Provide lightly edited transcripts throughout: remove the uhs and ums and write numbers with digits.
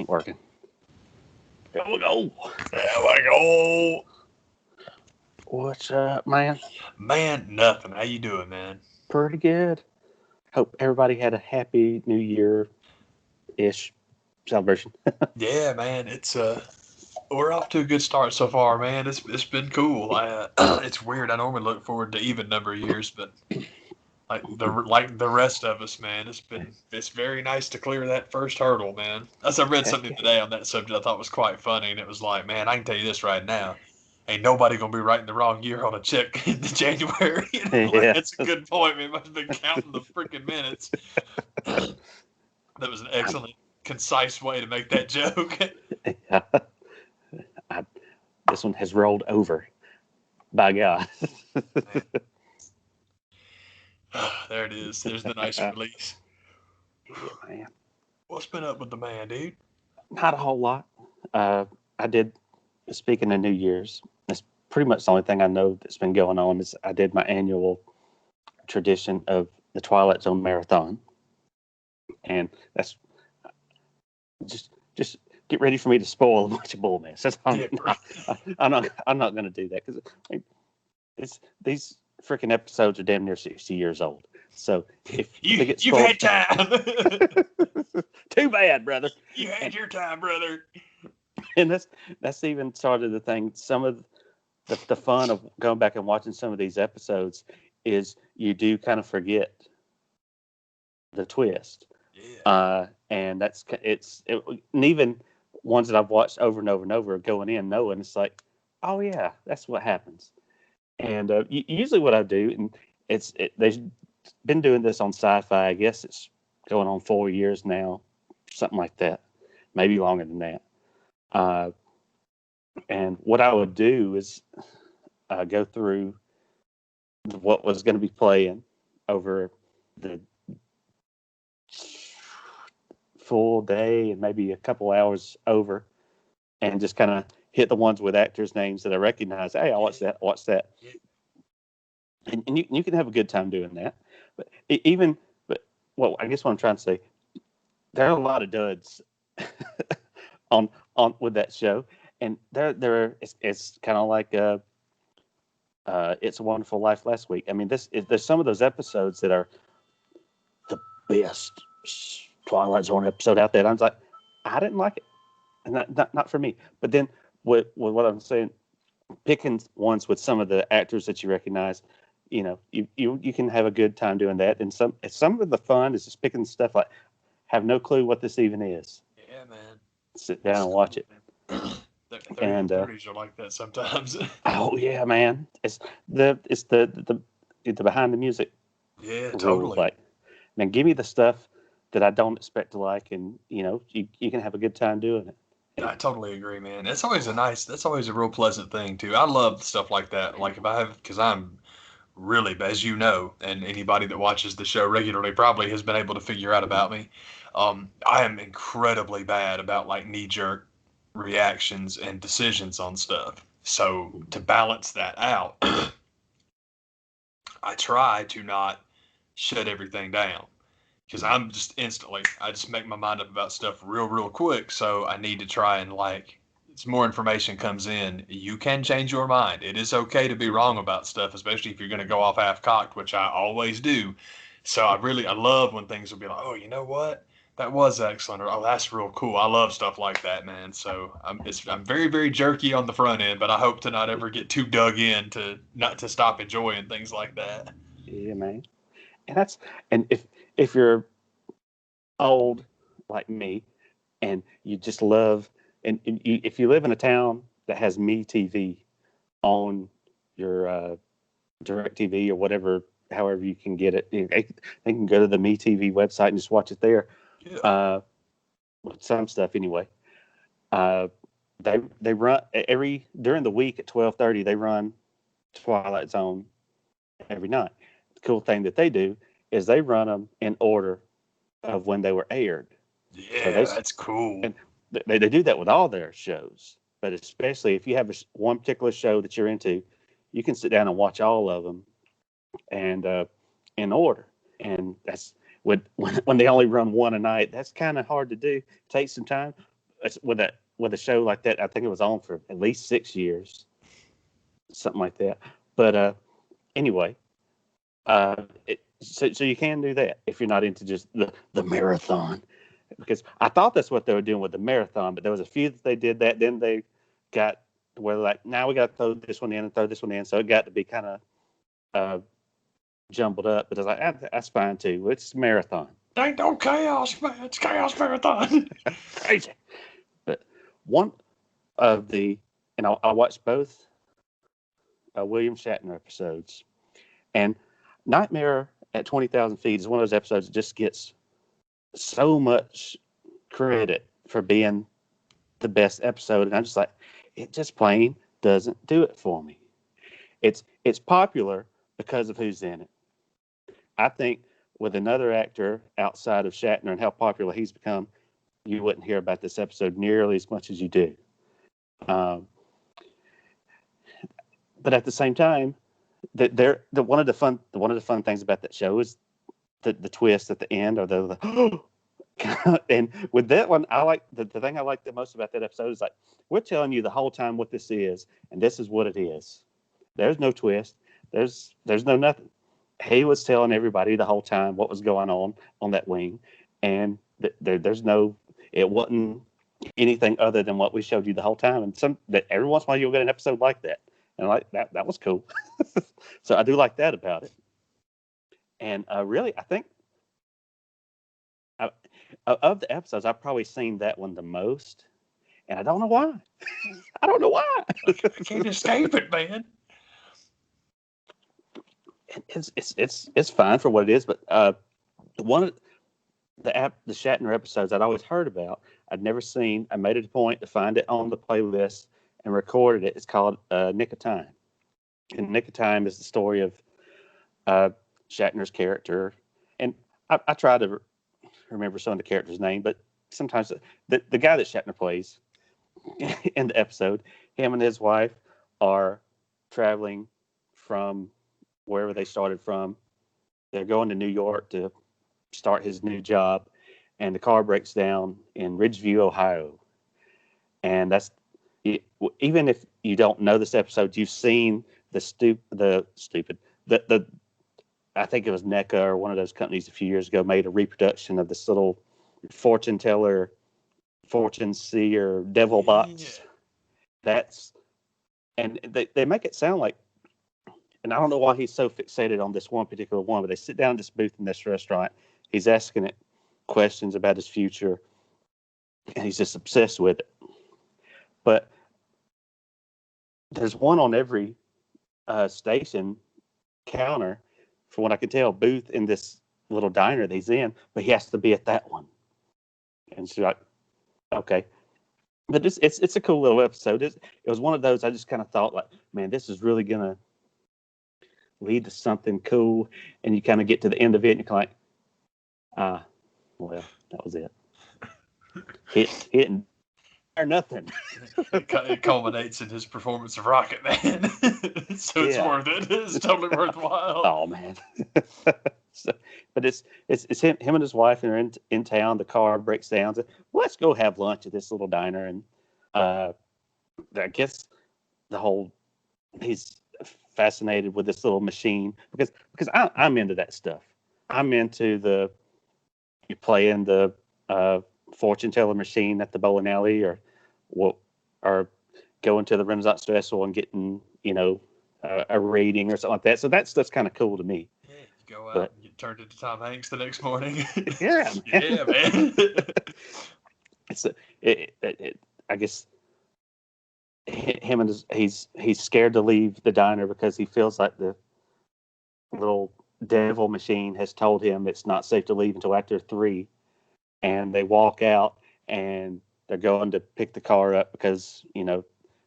Ain't working. There we go. There we go. What's up, man? Man, nothing. How you doing, man? Pretty good. Hope everybody had a happy New Year-ish celebration. Yeah, man. It's we're off to a good start so far, man. It's been cool. It's weird. I normally look forward to even number of years, but like the rest of us, man, it's very nice to clear that first hurdle, man. As I read Heck something yeah. today on that subject, I thought was quite funny, and it was like, man, I can tell you this right now. Ain't nobody gonna be writing the wrong year on a check in January. Like Yeah. that's a good point, man. Must have been counting the freaking minutes. That was an excellent, concise way to make that joke. Yeah. I, this one has rolled over. By God. There it is. There's the nice release. Yeah, man. What's been up with the man, dude? Not a whole lot. I did, speaking of New Year's, that's pretty much the only thing I know that's been going on is I did my annual tradition of the Twilight Zone marathon. And that's just get ready for me to spoil a bunch of bull mess. I'm not going to do that because these freaking episodes are damn near 60 years old. So if they get you've spoiled, had time. too bad, brother. You had your time, brother. And that's even sort of the thing. Some of the fun of going back and watching some of these episodes is you do kind of forget the twist. Yeah. And and even ones that I've watched over and over and over going in knowing it's like, oh yeah, that's what happens. And usually what I do, and they've been doing this on Sci-Fi. I guess it's going on 4 years now, something like that, maybe longer than that. And what I would do is go through what was going to be playing over the full day and maybe a couple hours over, and just kind of hit the ones with actors' names that I recognize. Hey, I watched that. Watch that. And you can have a good time doing that. But well, I guess what I'm trying to say, there are a lot of duds on with that show, and it's kind of like It's a Wonderful Life last week. I mean, there's some of those episodes that are the best Twilight Zone episode out there. And I was like, I didn't like it, and not for me. But then with what I'm saying, picking ones with some of the actors that you recognize, you can have a good time doing that. And some of the fun is just picking stuff like have no clue what this even is. Yeah, man. Sit down and watch it. The 30s are like that sometimes. Oh yeah, man! It's the behind the music. Yeah, Rules. totally. Like, now give me the stuff that I don't expect to like, and you can have a good time doing it. I totally agree, man. That's always a real pleasant thing too. I love stuff like that. Like because I'm really, as you know, and anybody that watches the show regularly probably has been able to figure out about me. I am incredibly bad about like knee-jerk reactions and decisions on stuff. So to balance that out, I try to not shut everything down because I'm just I just make my mind up about stuff real quick. So I need to try and as more information comes in, you can change your mind. It is okay to be wrong about stuff, especially if you're going to go off half cocked, which I always do. So I love when things will be like, oh, you know what? That was excellent. Or, oh, that's real cool. I love stuff like that, man. So I'm very, very jerky on the front end, but I hope to not ever get too dug in to not to stop enjoying things like that. Yeah, man. And if you're old like me and you just love if you live in a town that has Me TV on your Direct TV or whatever, however you can get it, they can go to the Me TV website and just watch it there. Yeah. With some stuff anyway. They run during the week at 12:30. They run Twilight Zone every night. The cool thing that they do is they run them in order of when they were aired. Yeah, that's cool. And they do that with all their shows, but especially if you have one particular show that you're into, you can sit down and watch all of them and in order. And that's when they only run one a night. That's kind of hard to do. It takes some time. with a show like that, I think it was on for at least 6 years, something like that. But anyway, so you can do that if you're not into just the marathon, because I thought that's what they were doing with the marathon, but there was a few that they did that. Then they got where like, now we got to throw this one in and throw this one in, so it got to be kind of jumbled up. But I was like, that's fine too. It's a marathon. Ain't no chaos, man. It's chaos marathon. Crazy. But one of the, and I watched both William Shatner episodes, and Nightmare at 20,000 Feet is one of those episodes that just gets so much credit for being the best episode, and I'm just like, it just plain doesn't do it for me. It's popular because of who's in it. I think with another actor outside of Shatner and how popular he's become, you wouldn't hear about this episode nearly as much as you do. But at the same time, one of the fun things about that show is the twist at the end, or the and with that one, I like the thing I like the most about that episode is like, we're telling you the whole time what this is, and this is what it is. There's no twist. There's no nothing. He was telling everybody the whole time what was going on that wing, and there's no, it wasn't anything other than what we showed you the whole time. And that every once in a while you'll get an episode like that, and like that was cool. So I do like that about it. And really, I think of the episodes, I've probably seen that one the most, and I don't know why. I don't know why. I can't escape it, man. It's fine for what it is, but one of the Shatner episodes I'd always heard about, I'd never seen. I made it a point to find it on the playlist and recorded it. It's called Nick of Time, and Nick of Time is the story of Shatner's character, and I try to remember some of the characters' name, but sometimes the guy that Shatner plays in the episode, him and his wife are traveling from wherever they started from. They're going to New York to start his new job, and the car breaks down in Ridgeview, Ohio. And that's, even if you don't know this episode, you've seen the I think it was NECA or one of those companies a few years ago made a reproduction of this little fortune teller, fortune seer, devil box. Yeah. And they make it sound like, and I don't know why he's so fixated on this one particular one, but they sit down at this booth in this restaurant. He's asking it questions about his future, and he's just obsessed with it. But there's one on every station counter, from what I can tell, booth in this little diner that he's in, but he has to be at that one. And she's like, okay. But it's a cool little episode. It was one of those I just kind of thought, like, man, this is really going to lead to something cool. And you kind of get to the end of it, and you're like, well, that was it. Hitting or nothing. It culminates in his performance of Rocket Man. So it's worth it. It's totally worthwhile. Oh, man. But it's him and his wife, and they're in town. The car breaks down. So, let's go have lunch at this little diner. And I guess he's fascinated with this little machine because I'm into that stuff. I'm into you playing the fortune teller machine at the bowling alley, or going to the Renaissance Festival and getting a reading or something like that. So that stuff's kind of cool to me. Yeah, you go out and get turned into Tom Hanks the next morning. Yeah, man. Yeah, man. I guess him and he's scared to leave the diner because he feels like the little devil machine has told him it's not safe to leave until after 3. And they walk out, and they're going to pick the car up because, they're going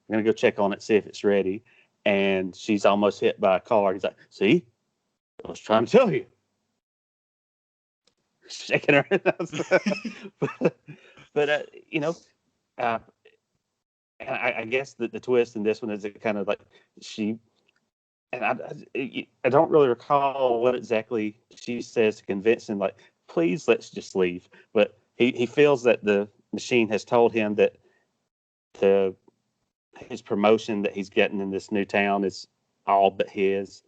to go check on it, see if it's ready. And she's almost hit by a car. He's like, see, I was trying to tell you. Shaking her head. But I guess the twist in this one is it kind of like I don't really recall what exactly she says to convince him, like, please, let's just leave. But he feels that the machine has told him that his promotion that he's getting in this new town is all but his,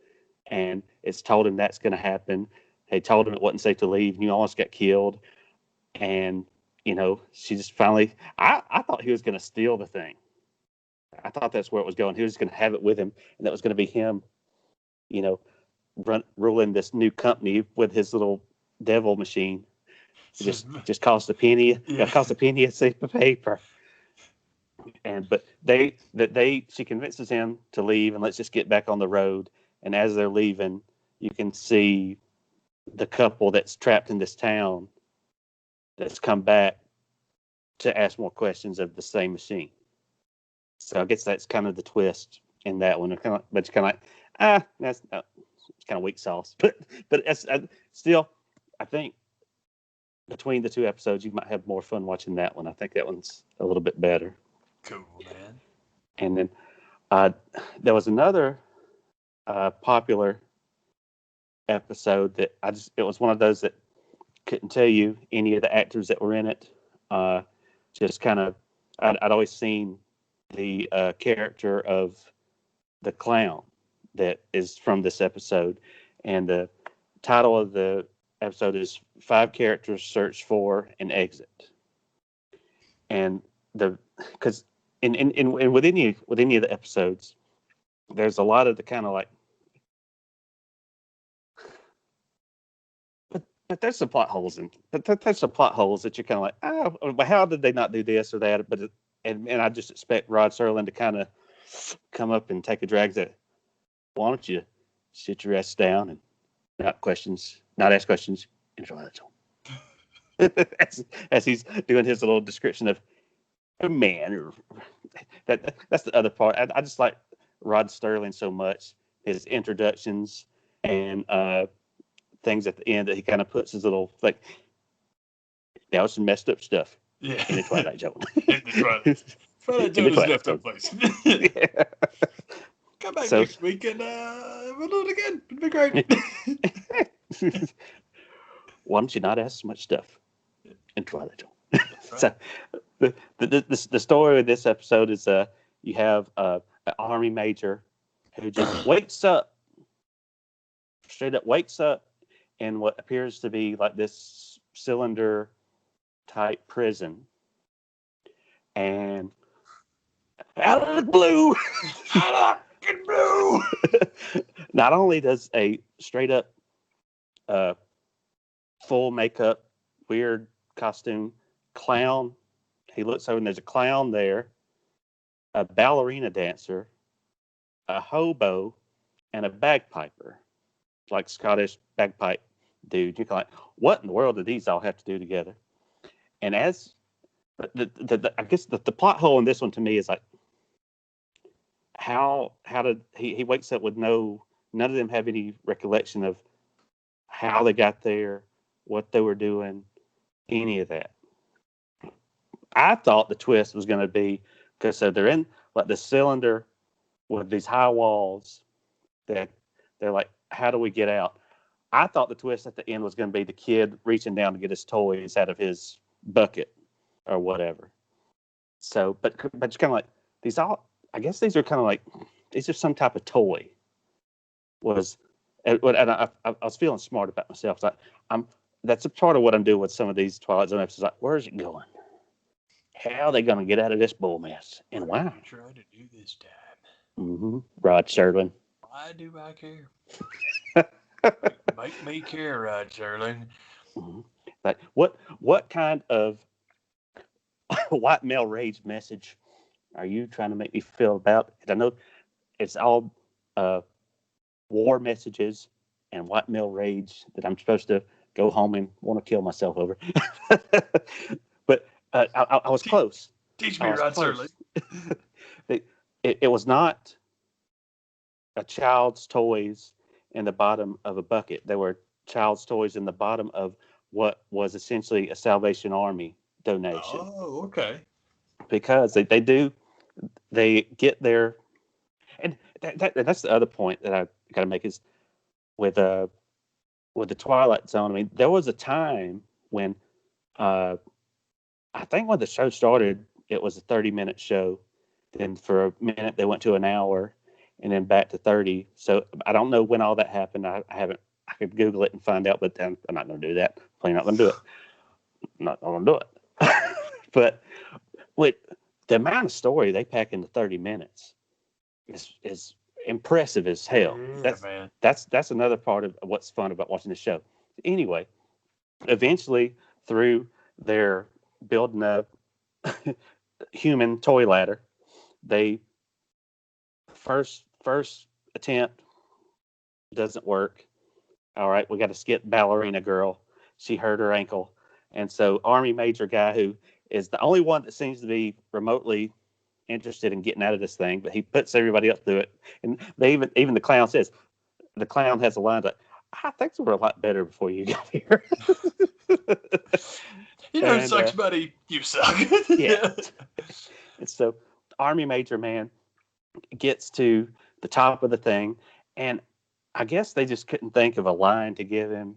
and it's told him that's going to happen. They told him it wasn't safe to leave, and you almost got killed. And she just finally. I thought he was going to steal the thing. I thought that's where it was going. He was going to have it with him, and that was going to be him, ruling this new company with his little devil machine. It just cost a penny. Yeah. It cost a penny a sheet of paper. But she convinces him to leave, and let's just get back on the road. And as they're leaving, you can see the couple that's trapped in this town that's come back to ask more questions of the same machine. So I guess that's kind of the twist in that one. But it's kind of like, it's kind of weak sauce. But it's, still, I think between the two episodes, you might have more fun watching that one. I think that one's a little bit better. Cool, man. And then there was another popular episode that it was one of those that couldn't tell you any of the actors that were in it. Just kind of, I'd always seen the character of the clown that is from this episode, and the title of the episode is 5 Characters Search for an Exit. And because with any of the episodes, there's a lot of the kind of like, but there's some plot holes there's some plot holes that you're kind of like, well, how did they not do this or that? But and I just expect Rod Serling to kind of come up and take a drag that, why don't you sit your ass down and not ask questions, enjoy that song. as he's doing his little description of a man, or that's the other part. I just like Rod Serling so much, his introductions and things at the end that he kind of puts his little, like, that was some messed up stuff. Yeah. In the Twilight Zone. In the Twilight Zone is left up place. Yeah. Come back next week and we'll do it again. It'll be great. Why don't you not ask so much stuff in Twilight Zone? Right. So the story of this episode is you have an army major who just straight up wakes up in what appears to be like this cylinder type prison, and out of the blue, not only does a straight up full makeup weird costume clown, he looks over and there's a clown there, a ballerina dancer, a hobo, and a bagpiper, like Scottish bagpipe dude. You're like, what in the world do these all have to do together? And as I guess the plot hole in this one to me is like, how did he wakes up with none of them have any recollection of how they got there, what they were doing, any of that. I thought the twist was going to be, because so they're in like the cylinder with these high walls that they're like, how do we get out? I thought the twist at the end was going to be the kid reaching down to get his toys out of his bucket or whatever. So, but it's kind of like these all. I guess these are kind of like these are some type of toy. And I was feeling smart about myself. Like that's a part of what I'm doing with some of these Twilight Zone episodes. Like, where's it going? How are they going to get out of this bull mess? And why? Try to do this time. Mm-hmm. Rod Serling. Why do I care? Make me care, Rod Serling. Mm-hmm. Like what kind of white male rage message are you trying to make me feel about? And I know it's all war messages and white male rage that I'm supposed to go home and want to kill myself over. But I was close. Teach me, Rod Serling. It was not a child's toys in the bottom of a bucket. There were child's toys in the bottom of what was essentially a Salvation Army donation. Oh, okay. Because they get there, and that's the other point that I got to make is with the Twilight Zone. I mean, there was a time when I I think when the show started, it was a 30-minute show. Then for a minute, they went to an hour, and then back to 30. So I don't know when all that happened. I haven't. I could Google it and find out, but I'm not going to do that. Probably not going to do it. Not going to do it. But with the amount of story they pack into 30 minutes is impressive as hell. Yeah, man. That's another part of what's fun about watching the show. Anyway, eventually through their building a human toy ladder, they first attempt doesn't work. All right, we got to skip ballerina girl. She hurt her ankle, and so Army Major guy, who is the only one that seems to be remotely interested in getting out of this thing, but he puts everybody else through it. And they even the clown says, the clown has a line like, "I think they were a lot better before you got here." You know who sucks, buddy? You suck. Yeah. And so Army Major man gets to the top of the thing, and I guess they just couldn't think of a line to give him,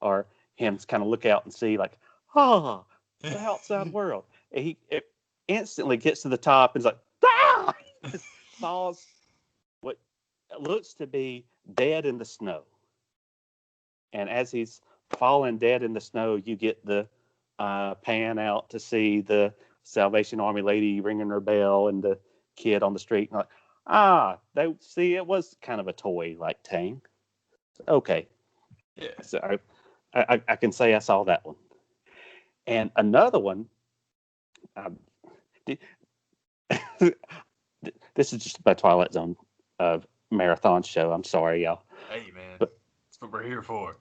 or him to kind of look out and see, like, oh, the outside world. And he instantly gets to the top and is like, ah! Falls what looks to be dead in the snow. And as he's falling dead in the snow, you get the pan out to see the Salvation Army lady ringing her bell and the kid on the street. And like, they see it was kind of a toy like thing. Okay. Yeah. So I can say I saw that one. And another one, this is just my Twilight Zone marathon show. I'm sorry, y'all. Hey, man. But, that's what we're here for.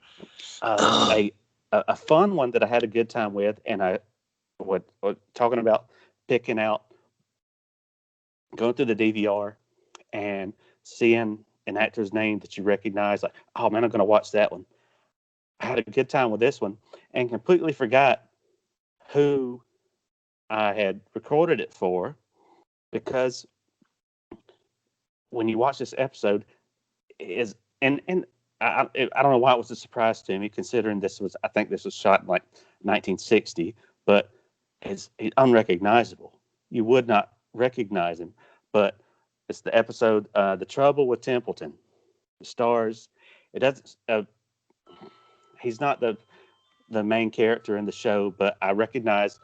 A fun one that I had a good time with, and I was talking about picking out, going through the DVR and seeing an actor's name that you recognize, like, oh man, I'm going to watch that one. I had a good time with this one and completely forgot who I had recorded it for, because when you watch this episode, I don't know why it was a surprise to me, considering I think this was shot in like 1960, but it's unrecognizable. You would not recognize him, but it's the episode "The Trouble with Templeton." The stars. It doesn't. He's not the main character in the show, but I recognize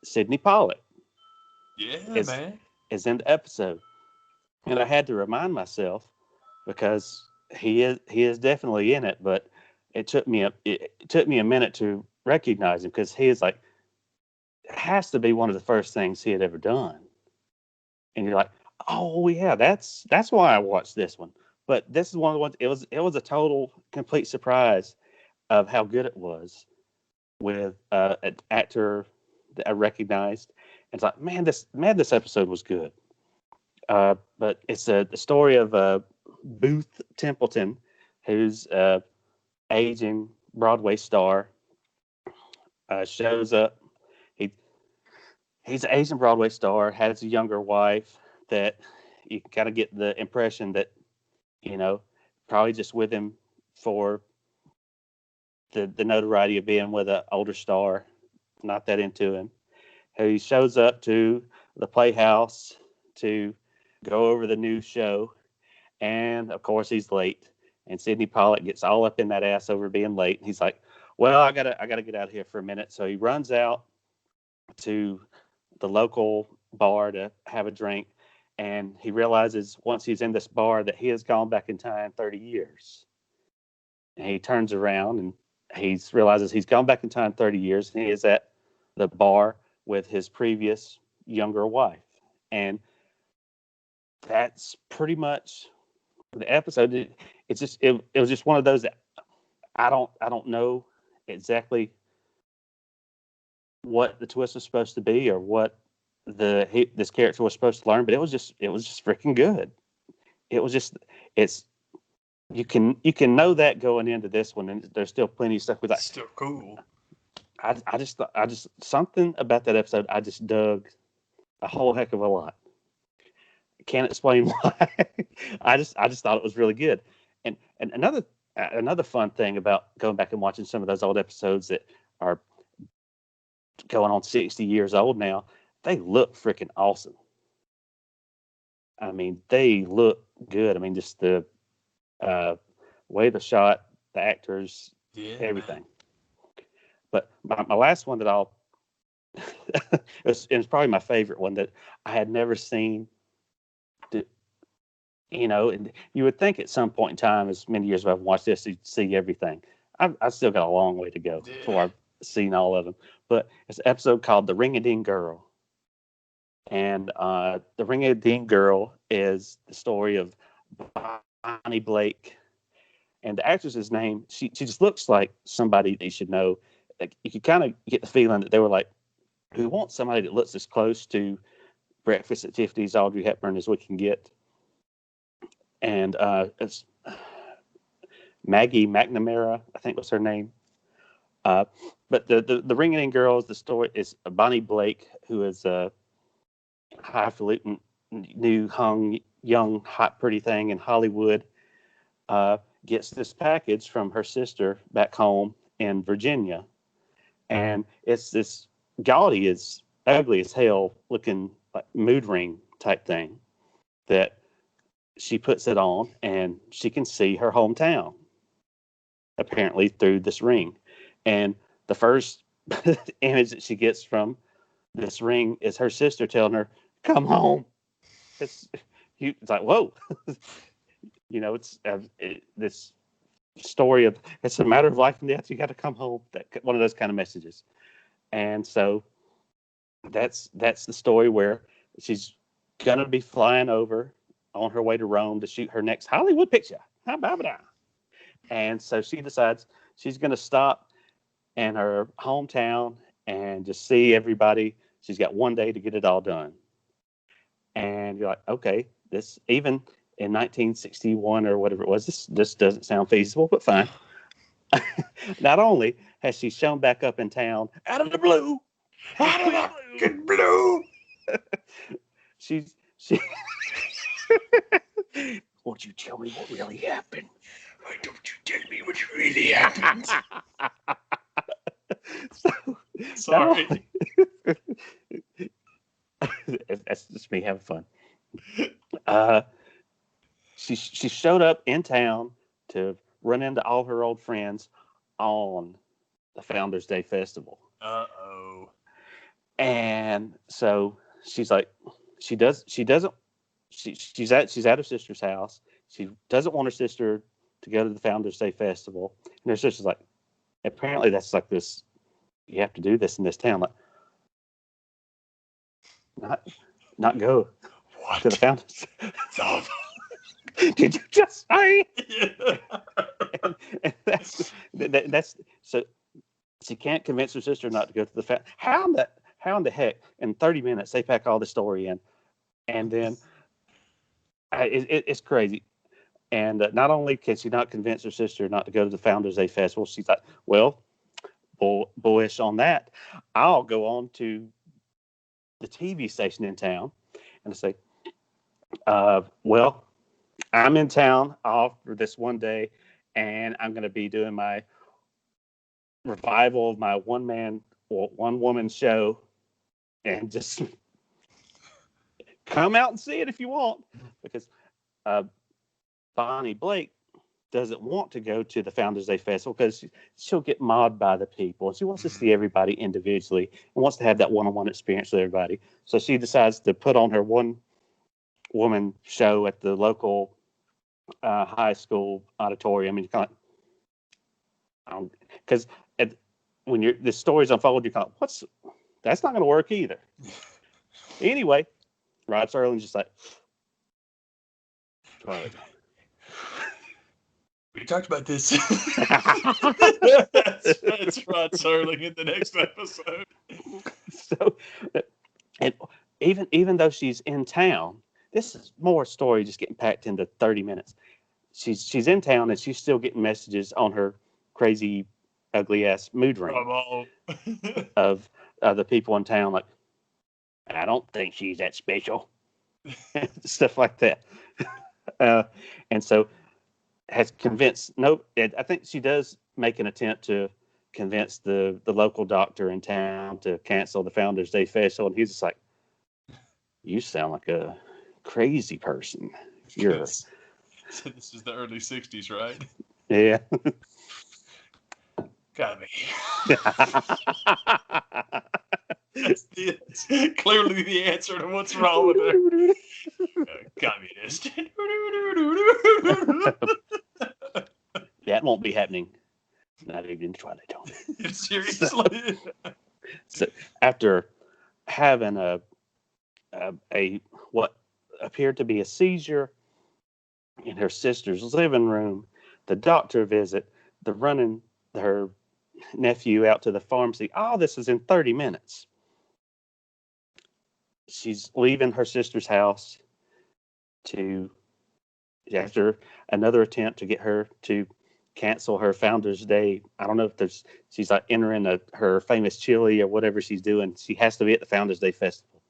Sidney Pollack. Yeah, man. Is in the episode, and I had to remind myself, because he is definitely in it, but it took me a minute to recognize him, because he is like, it has to be one of the first things he had ever done, and you're like, oh yeah, that's why I watched this one. But this is one of the ones. It was a total complete surprise of how good it was, with an actor that I recognized. And it's like, man, this episode was good. But it's the story of Booth Templeton, who's aging Broadway star. Shows up. He's an Asian Broadway star, has a younger wife that you kind of get the impression that, probably just with him for the notoriety of being with an older star, not that into him. He shows up to the Playhouse to go over the new show, and of course he's late. And Sidney Pollack gets all up in that ass over being late. And he's like, "Well, I gotta get out of here for a minute." So he runs out to the local bar to have a drink, and he realizes once he's in this bar that he has gone back in time 30 years. And he turns around and he realizes he's gone back in time 30 years, and he is at the bar with his previous younger wife. And that's pretty much the episode. It was just one of those that I don't know exactly what the twist was supposed to be, or what this character was supposed to learn, but it was just freaking good. You can know that going into this one, and there's still plenty of stuff with that. Still cool. I just something about that episode I just dug a whole heck of a lot. Can't explain why. I just thought it was really good. And another fun thing about going back and watching some of those old episodes that are going on 60 years old now, they look freaking awesome. I mean, they look good. I mean, just the way they're shot, the actors, everything. But my last one that I'll it's probably my favorite one that I had never seen. And you would think at some point in time, as many years as I've watched this, you'd see everything. I've still got a long way to go before I've seen all of them. But it's an episode called "The Ring-a-Ding Girl," and the Ring-a-Ding Girl is the story of Bonnie Blake, and the actress's name. She just looks like somebody that you should know. Like, you could kind of get the feeling that they were like, "We want somebody that looks as close to Breakfast at Tiffany's Audrey Hepburn as we can get." And it's Maggie McNamara, I think was her name. But the Ring-a-Ding Girls, the story is Bonnie Blake, who is a highfalutin, new, young, hot, pretty thing in Hollywood, gets this package from her sister back home in Virginia. And it's this gaudy, as ugly as hell looking like mood ring type thing that she puts it on, and she can see her hometown apparently through this ring. And the first image that she gets from this ring is her sister telling her, "Come home." It's like, whoa. It's this story of it's a matter of life and death. You got to come home. That one of those kind of messages. And so that's the story where she's gonna be flying over on her way to Rome to shoot her next Hollywood picture. And so she decides she's going to stop in her hometown and just see everybody. She's got one day to get it all done. And you're like, okay, this even in 1961 or whatever it was, this doesn't sound feasible, but fine. Not only has she shown back up in town out of the blue, she won't you tell me what really happened? Why don't you tell me what really happened? Sorry. That's just me having fun. She showed up in town to run into all her old friends on the Founders Day Festival. Uh-oh. And so she's like, she's at her sister's house. She doesn't want her sister to go to the Founders Day Festival. And her sister's like, apparently that's like this, you have to do this in this town. Like, not go to the Founders. Did you just say? Yeah. and that's so she can't convince her sister not to go to the How in the heck in 30 minutes they pack all the story in, and then it's crazy. And not only can she not convince her sister not to go to the Founders Day Festival, she's like, well, bullish on that, I'll go on to the TV station in town and say, well, I'm in town off for this one day, and I'm going to be doing my revival of my one woman show, and just come out and see it if you want, because Bonnie Blake doesn't want to go to the Founders Day Festival because she'll get mobbed by the people. She wants to see everybody individually and wants to have that one-on-one experience with everybody. So she decides to put on her one-woman show at the local high school auditorium. And you kind of, because when the stories unfold, you're kind of, that's not going to work either. Anyway, Rod Serling's just like, Twilight. We talked about this. That's Rod Serling in the next episode. So, and even though she's in town, this is more story just getting packed into 30 minutes. She's in town and she's still getting messages on her crazy, ugly ass mood ring of the people in town. Like, I don't think she's that special, stuff like that. And so has convinced. I think she does make an attempt to convince the local doctor in town to cancel the Founders Day festival. And he's just like, you sound like a crazy person. You're So this is the early 60s, right? yeah. Gotta be. That's clearly the answer to what's wrong with her. Communist. That won't be happening. Not even in Twilight Zone. Seriously. So after having a what appeared to be a seizure in her sister's living room, the doctor visit, the running her nephew out to the pharmacy. All this is in 30 minutes. She's leaving her sister's house after another attempt to get her to cancel her Founders Day. I don't know if she's like entering her famous chili or whatever she's doing. She has to be at the Founders Day festival.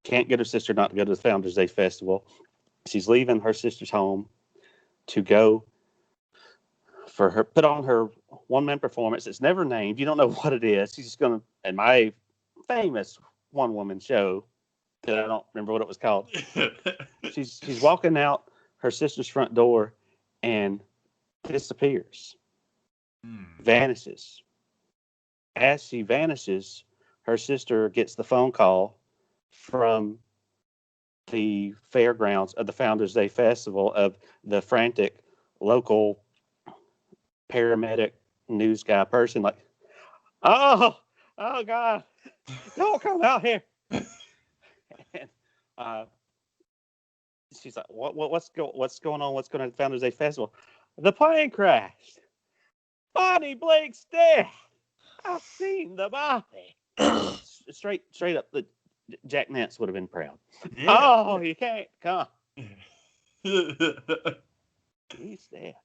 Can't get her sister not to go to the Founders Day festival. She's leaving her sister's home to go put on her one-man performance. It's never named. You don't know what it is. She's just going to, in my famous one-woman show that I don't remember what it was called. She's walking out her sister's front door and disappears, vanishes. As she vanishes, her sister gets the phone call from the fairgrounds of the Founders Day Festival of the frantic local paramedic news guy person, like, oh God, don't come out here. And she's like, what's going on? What's going on at the Founders Day Festival? The plane crashed. Bonnie Blake's dead. I've seen the body. straight up, Jack Nance would have been proud. Yeah. Oh, you can't come. He's dead.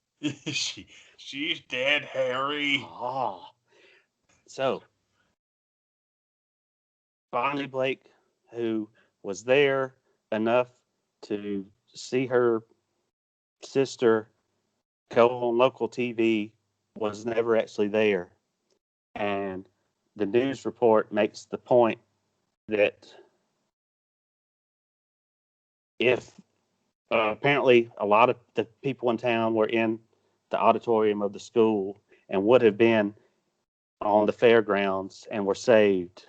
She's dead, Harry. Oh. So, Bonnie Blake, who was there enough to see her sister go on local TV, was never actually there. And the news report makes the point that if apparently a lot of the people in town were in the auditorium of the school and would have been on the fairgrounds and were saved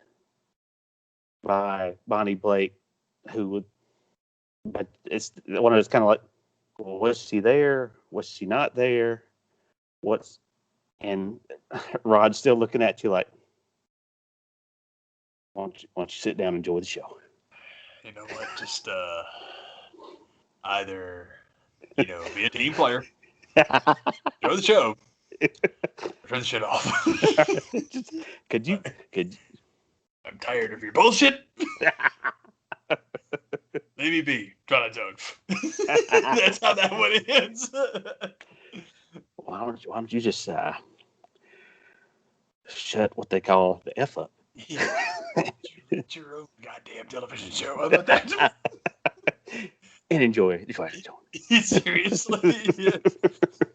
by Bonnie Blake, but it's one of those kind of like, well, was she there? Was she not there? And Rod's still looking at you like, why don't you sit down and enjoy the show? You know what? Just either, be a team player, enjoy the show, turn the shit off. Could I'm tired of your bullshit. Maybe be Twilight Zone. That's how that one ends. Why don't you just shut what they call the F up? Yeah. It's your own goddamn television show. How about that? And enjoy the Twilight Zone. Seriously. Yeah.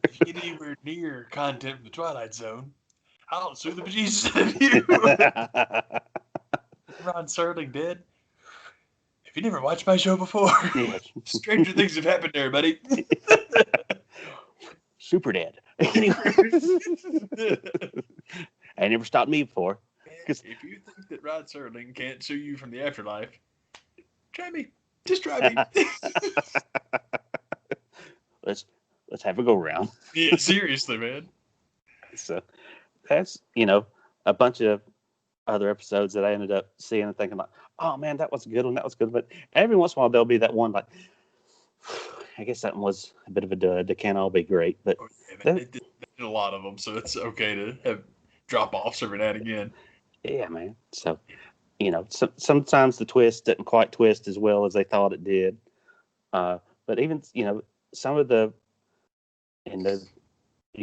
If you get anywhere near content from the Twilight Zone, I'll sue the bejesus out of you. Ron Serling dead. Have you never watched my show before? Yeah. Stranger things have happened there, buddy. Super dead. I never stopped me before. If you think that Ron Serling can't sue you from the afterlife, try me. Just try me. Let's have a go round. Yeah, seriously, man. So that's a bunch of other episodes that I ended up seeing and thinking like, oh man, that was a good one. That was good. But every once in a while there'll be that one like, I guess that one was a bit of a dud. It can't all be great, but they did a lot of them, so it's okay to have drop offs every now and again. Yeah, man. So, sometimes the twist didn't quite twist as well as they thought it did. But even, some of you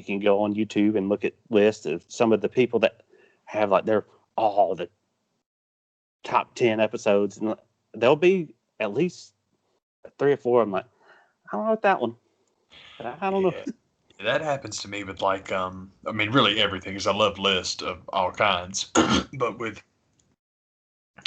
can go on YouTube and look at lists of some of the people that have like the top 10 episodes, and there'll be at least 3 or 4 of them like, I don't know about that one. I don't know. that happens to me with like I mean really everything because I love lists of all kinds. But with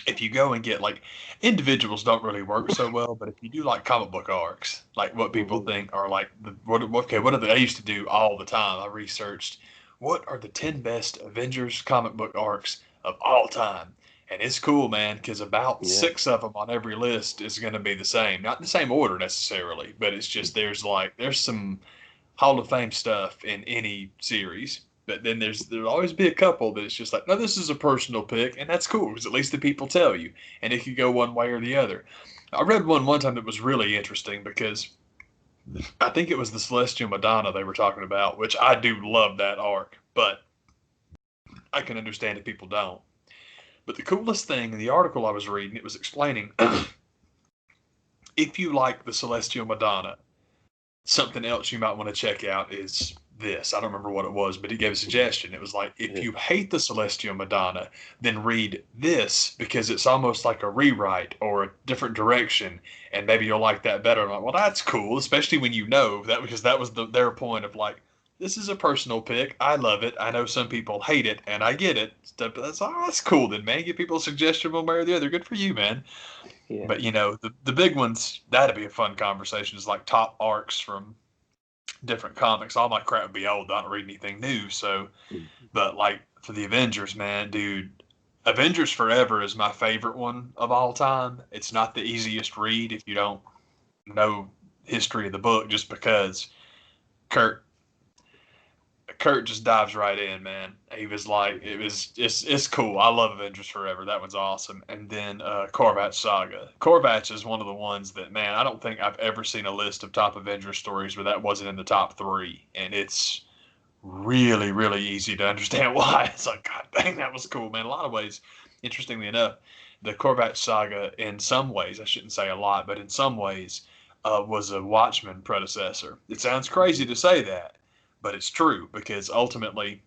if you go and get like individuals don't really work so well, but if you do like comic book arcs, like what people Mm-hmm. think are like what are they I used to do all the time. I researched what are the 10 best Avengers comic book arcs of all time. And it's cool, man, because about Yeah. 6 of them on every list is going to be the same. Not in the same order necessarily, but it's just there's some Hall of Fame stuff in any series. But then there'll always be a couple that it's just like, no, this is a personal pick, and that's cool because at least the people tell you, and it could go one way or the other. I read one time that was really interesting because I think it was the Celestial Madonna they were talking about, which I do love that arc, but I can understand if people don't. But the coolest thing in the article I was reading, it was explaining if you like the Celestial Madonna, something else you might want to check out is this. I don't remember what it was, but he gave a suggestion. It was like, if Yeah. you hate the Celestial Madonna, then read this because it's almost like a rewrite or a different direction, and maybe you'll like that better. I'm like, well, that's cool, especially when you know that because that was their point of like, this is a personal pick. I love it. I know some people hate it, and I get it. But that's cool then, man. Give people a suggestion one way or the other. Good for you, man. Yeah. But the big ones, that'd be a fun conversation. Is like top arcs from different comics. All my crap would be old. I don't read anything new. So, Mm-hmm. but like for the Avengers, man, dude, Avengers Forever is my favorite one of all time. It's not the easiest read if you don't know history of the book, just because Kurt Kurt just dives right in, man. He was like, it's cool. I love Avengers Forever. That one's awesome. And then Korvac Saga. Korvac is one of the ones that, man, I don't think I've ever seen a list of top Avengers stories where that wasn't in the top 3. And it's really, really easy to understand why. It's like, God dang, that was cool, man. A lot of ways, interestingly enough, the Korvac Saga, in some ways, I shouldn't say a lot, but in some ways, was a Watchmen predecessor. It sounds crazy to say that, but it's true because ultimately,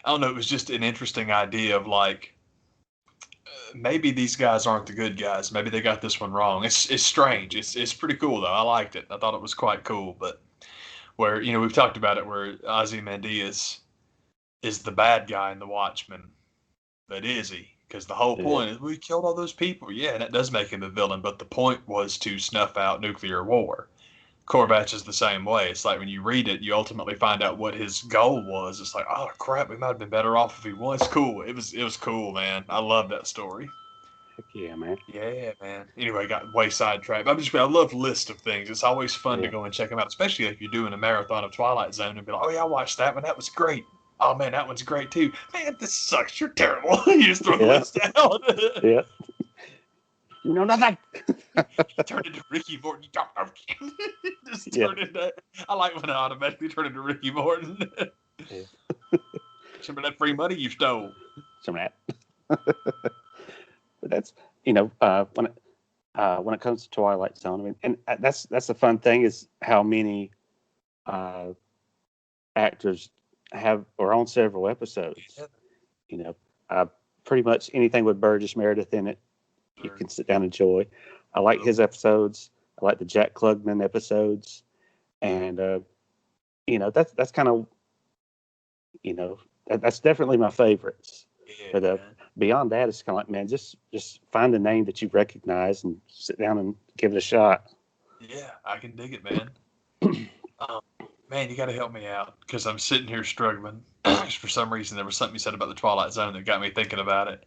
I don't know, it was just an interesting idea of like, maybe these guys aren't the good guys. Maybe they got this one wrong. It's strange. It's pretty cool though. I liked it. I thought it was quite cool. But where we've talked about it, where Ozymandias is the bad guy in the Watchmen, but is he? Because the whole Yeah. point is we killed all those people. Yeah, and that does make him a villain. But the point was to snuff out nuclear war. Korvac is the same way. It's like when you read it, you ultimately find out what his goal was. It's like, oh crap, we might have been better off if he was. Cool. It was cool, man. I love that story. Heck yeah, man. Yeah, man. Anyway, got way sidetracked. I love lists of things. It's always fun to Yeah. go and check them out, especially if you're doing a marathon of Twilight Zone and be like, oh yeah, I watched that one. That was great. Oh man, that one's great too. Man, this sucks. You're terrible. You just throw the Yeah. list out. Yeah. You know nothing. You turn into Ricky Morton. You don't know. Just Yeah. turn into. I like when I automatically turn into Ricky Morton. Yeah. Some of that free money you stole. Some of that. But that's when it comes to Twilight Zone. I mean, and that's the fun thing is how many actors have are on several episodes. Yeah. You know, pretty much anything with Burgess Meredith in it, you can sit down and enjoy. I like his episodes. I like the Jack Klugman episodes, and that's kind of that's definitely my favorites. Yeah, But man. beyond that, it's kind of like, man, just find a name that you recognize and sit down and give it a shot. Yeah, I can dig it, man. Man, you got to help me out because I'm sitting here struggling. Because for some reason, there was something you said about the Twilight Zone that got me thinking about it.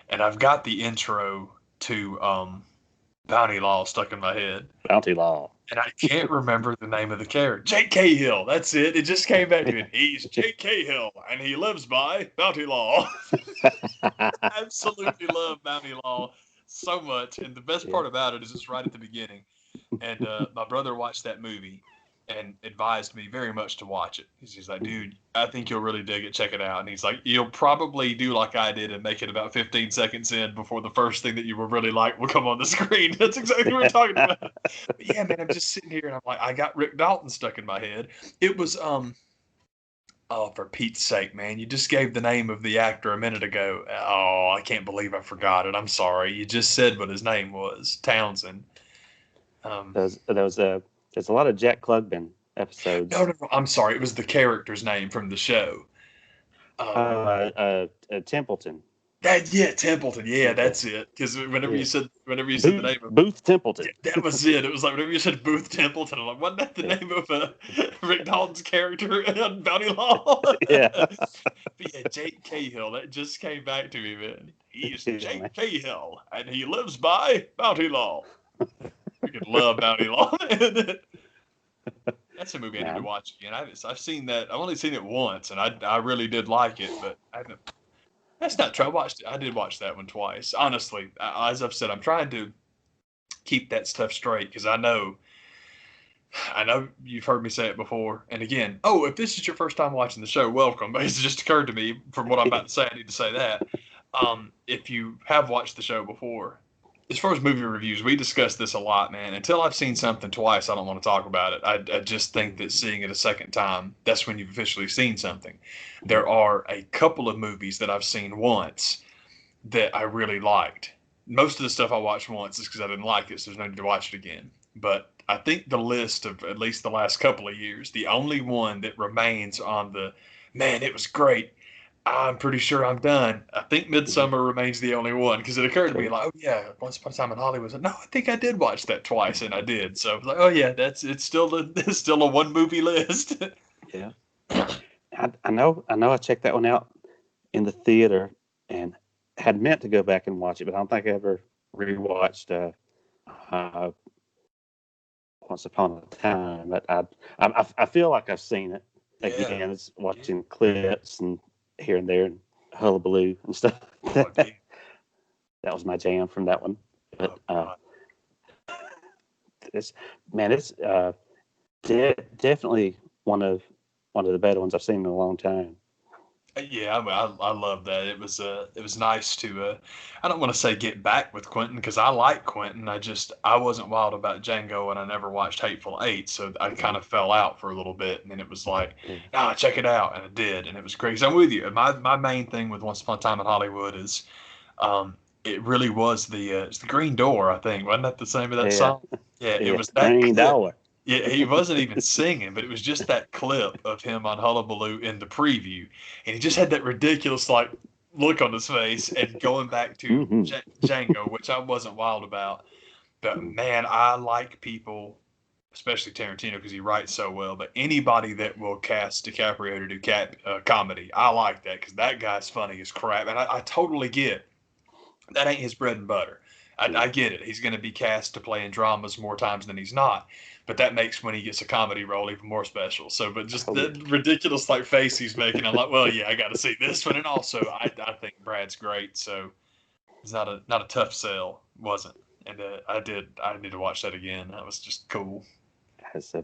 And I've got the intro to Bounty Law stuck in my head. Bounty Law. And I can't remember the name of the character. Jake Cahill. That's it. It just came back to me. He's Jake Cahill, and he lives by Bounty Law. I absolutely love Bounty Law so much. And the best part about it is it's right at the beginning. And my brother watched that movie and advised me very much to watch it. He's like, dude, I think you'll really dig it. Check it out. And he's like, you'll probably do like I did and make it about 15 seconds in before the first thing that you will really like will come on the screen. That's exactly what we're talking about. But yeah, man, I'm just sitting here and I'm like, I got Rick Dalton stuck in my head. It was, oh, for Pete's sake, man, you just gave the name of the actor a minute ago. Oh, I can't believe I forgot it. I'm sorry. You just said what his name was, Townsend. There's a lot of Jack Klugman episodes. No. I'm sorry. It was the character's name from the show. Templeton. Templeton. Yeah, Yeah, that's it. Because whenever yeah. you said the name of Booth Templeton. that was it. It was like whenever you said Booth Templeton, I'm like, wasn't that the Yeah, name of Rick Dalton's character on Bounty Law? yeah, But yeah, Jake Cahill. That just came back to me, man. He's yeah, Jake man. Cahill, and he lives by Bounty Law. Freaking love Bounty Law. That's a movie I need to Man, watch again. I've seen that. I've only seen it once, and I really did like it, but I haven't. That's not true. I did watch that one twice. Honestly, as I've said, I'm trying to keep that stuff straight because I know you've heard me say it before. And again, if this is your first time watching the show, welcome. It's just occurred to me from what I'm about to say. I need to say that. If you have watched the show before, as far as movie reviews, we discuss this a lot, man. Until I've seen something twice, I don't want to talk about it. I just think that seeing it a second time, that's when you've officially seen something. There are a couple of movies that I've seen once that I really liked. Most of the stuff I watched once is because I didn't like it, so there's no need to watch it again. But I think the list of at least the last couple of years, the only one that remains on the man, it was great. I'm pretty sure I'm done. I think Midsummer remains the only one because it occurred to me true. like, oh yeah, Once Upon a Time in Hollywood. No, I think I did watch that twice, and I did. So I was like, oh yeah, it's still it's still a one movie list. Yeah, I know. I checked that one out in the theater and had meant to go back and watch it, but I don't think I ever rewatched uh, Once Upon a Time. But I feel like I've seen it Yeah. again. It's watching clips and here and there and hullabaloo and stuff. Oh, dude. That was my jam from that one. But Oh, God. it's definitely one of the better ones I've seen in a long time. Yeah, I mean, I love that. It was nice to I don't want to say get back with Quentin because I like Quentin. I wasn't wild about Django and I never watched Hateful Eight, so I kind of fell out for a little bit, and then it was like, Yeah. nah, check it out, and I did, and it was great. 'Cause I'm with you. My main thing with Once Upon a Time in Hollywood is, it really was it's the Green Door. I think wasn't that the same of that Yeah, song? Yeah, it yeah. was that Green clip. Dollar. Yeah, he wasn't even singing, but it was just that clip of him on Hullabaloo in the preview, and he just had that ridiculous like look on his face. And going back to Hmm. Django, which I wasn't wild about, but man, I like people, especially Tarantino because he writes so well. But anybody that will cast DiCaprio to do comedy, I like that because that guy's funny as crap, and I totally get that ain't his bread and butter. I get it. He's going to be cast to play in dramas more times than he's not, but that makes when he gets a comedy role even more special. So, but just Oh, yeah. the ridiculous like face he's making, I'm like, well, yeah, I got to see this one. And also, I think Brad's great, so it's not a tough sell, wasn't. And I need to watch that again. That was just cool. Has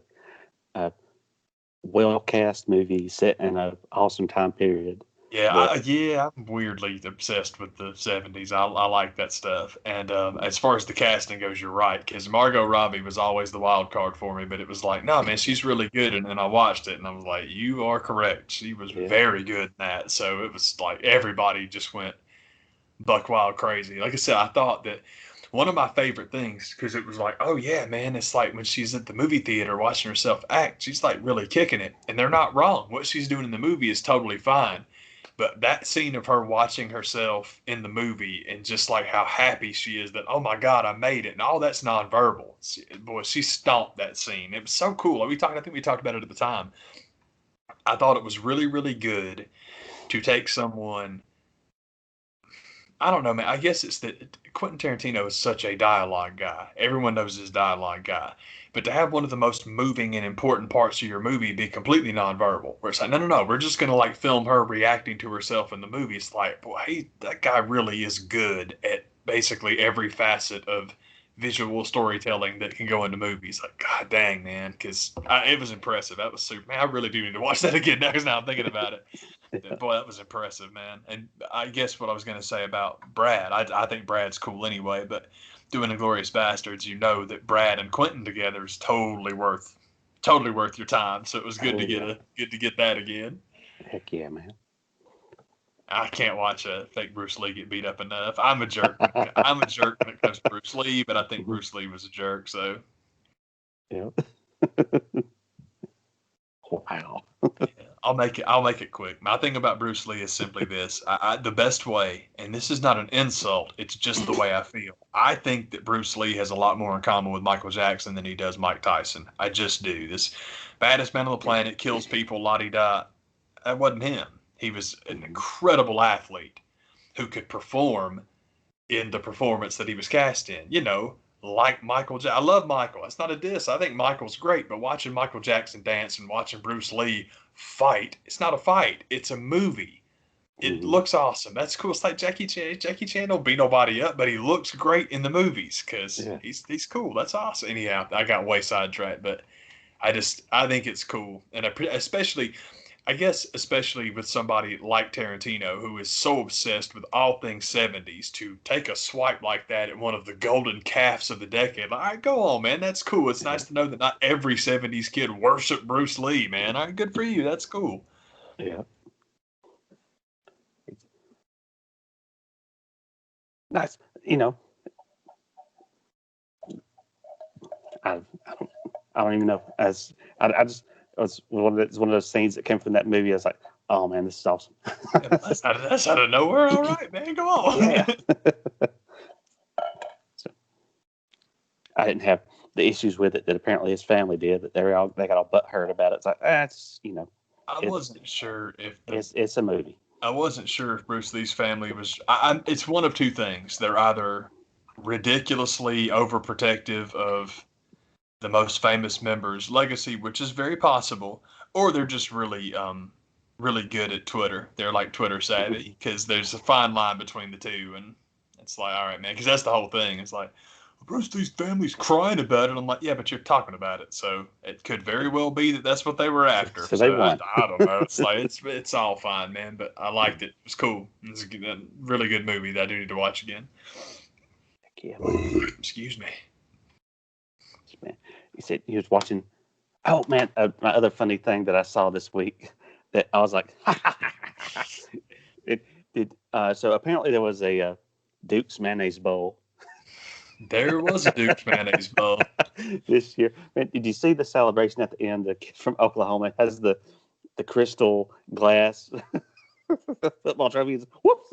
a well cast movie set in an awesome time period. Yeah, That I'm weirdly obsessed with the '70s. I like that stuff. And as far as the casting goes, you're right, because Margot Robbie was always the wild card for me. But it was like, no, man, she's really good. And then I watched it, and I was like, you are correct. She was yeah, very good in that. So it was like everybody just went buck wild crazy. Like I said, I thought that one of my favorite things because it was like, oh yeah, man, it's like when she's at the movie theater watching herself act, she's like really kicking it, and they're not wrong. What she's doing in the movie is totally fine. But that scene of her watching herself in the movie and just like how happy she is that, oh my God, I made it. And all that's nonverbal. Boy, she stomped that scene. It was so cool. Like I think we talked about it at the time. I thought it was really, really good to take someone. I don't know, man. I guess it's that Quentin Tarantino is such a dialogue guy. Everyone knows his dialogue guy. But to have one of the most moving and important parts of your movie be completely nonverbal, where it's like, no, we're just gonna like film her reacting to herself in the movie. It's like, boy, that guy really is good at basically every facet of visual storytelling that can go into movies. Like, God dang, man, because it was impressive. That was super. Man, I really do need to watch that again now because now I'm thinking about it. Boy, that was impressive, man. And I guess what I was going to say about Brad, I think Brad's cool anyway, but doing Inglourious Bastards, you know that Brad and Quentin together is totally worth your time. So it was good oh to yeah, get that again. heck yeah, man. I can't watch a fake Bruce Lee get beat up enough. I'm a jerk. I'm a jerk when it comes to Bruce Lee, but I think Bruce Lee was a jerk. So Yeah. Wow. I'll make it quick. My thing about Bruce Lee is simply this: the best way, and this is not an insult. It's just the way I feel. I think that Bruce Lee has a lot more in common with Michael Jackson than he does Mike Tyson. I just do. This baddest man on the planet kills people, la-di-da. That wasn't him. He was an incredible athlete who could perform in the performance that he was cast in. Like Michael I love Michael. That's not a diss. I think Michael's great, but watching Michael Jackson dance and watching Bruce Lee fight, it's not a fight. It's a movie. It looks awesome. That's cool. It's like Jackie Chan. Jackie Chan don't beat nobody up, but he looks great in the movies because he's cool. That's awesome. Anyhow, I got way sidetracked, but I think it's cool. And especially with somebody like Tarantino, who is so obsessed with all things 70s, to take a swipe like that at one of the golden calves of the decade. Like, all right, go on, man. That's cool. It's nice to know that not every 70s kid worshiped Bruce Lee, man. All right, good for you. That's cool. Yeah. Nice. I don't even know. It was one of those scenes that came from that movie. I was like, oh man, this is awesome. That's out of nowhere. All right, man, go on. Yeah. So, I didn't have the issues with it that apparently his family did. That they got all butthurt about it. It's like I wasn't sure if it's a movie. I wasn't sure if Bruce Lee's family was. It's one of two things. They're either ridiculously overprotective of the most famous member's legacy, which is very possible, or they're just really good at Twitter. They're like Twitter savvy, because there's a fine line between the two, and it's like, all right, man, because that's the whole thing. It's like, Bruce Lee's family's crying about it. I'm like, yeah, but you're talking about it, so it could very well be that that's what they were after. So they won. I don't know. It's like it's all fine, man. But I liked it. It was cool. It was a really good movie that I do need to watch again. Yeah. Excuse me. Man, he said he was watching. Oh man, my other funny thing that I saw this week that I was like, so apparently there was a Duke's mayonnaise bowl. There was a Duke's mayonnaise bowl this year. Man, did you see the celebration at the end? The kid from Oklahoma has the crystal glass football trophies. Whoops.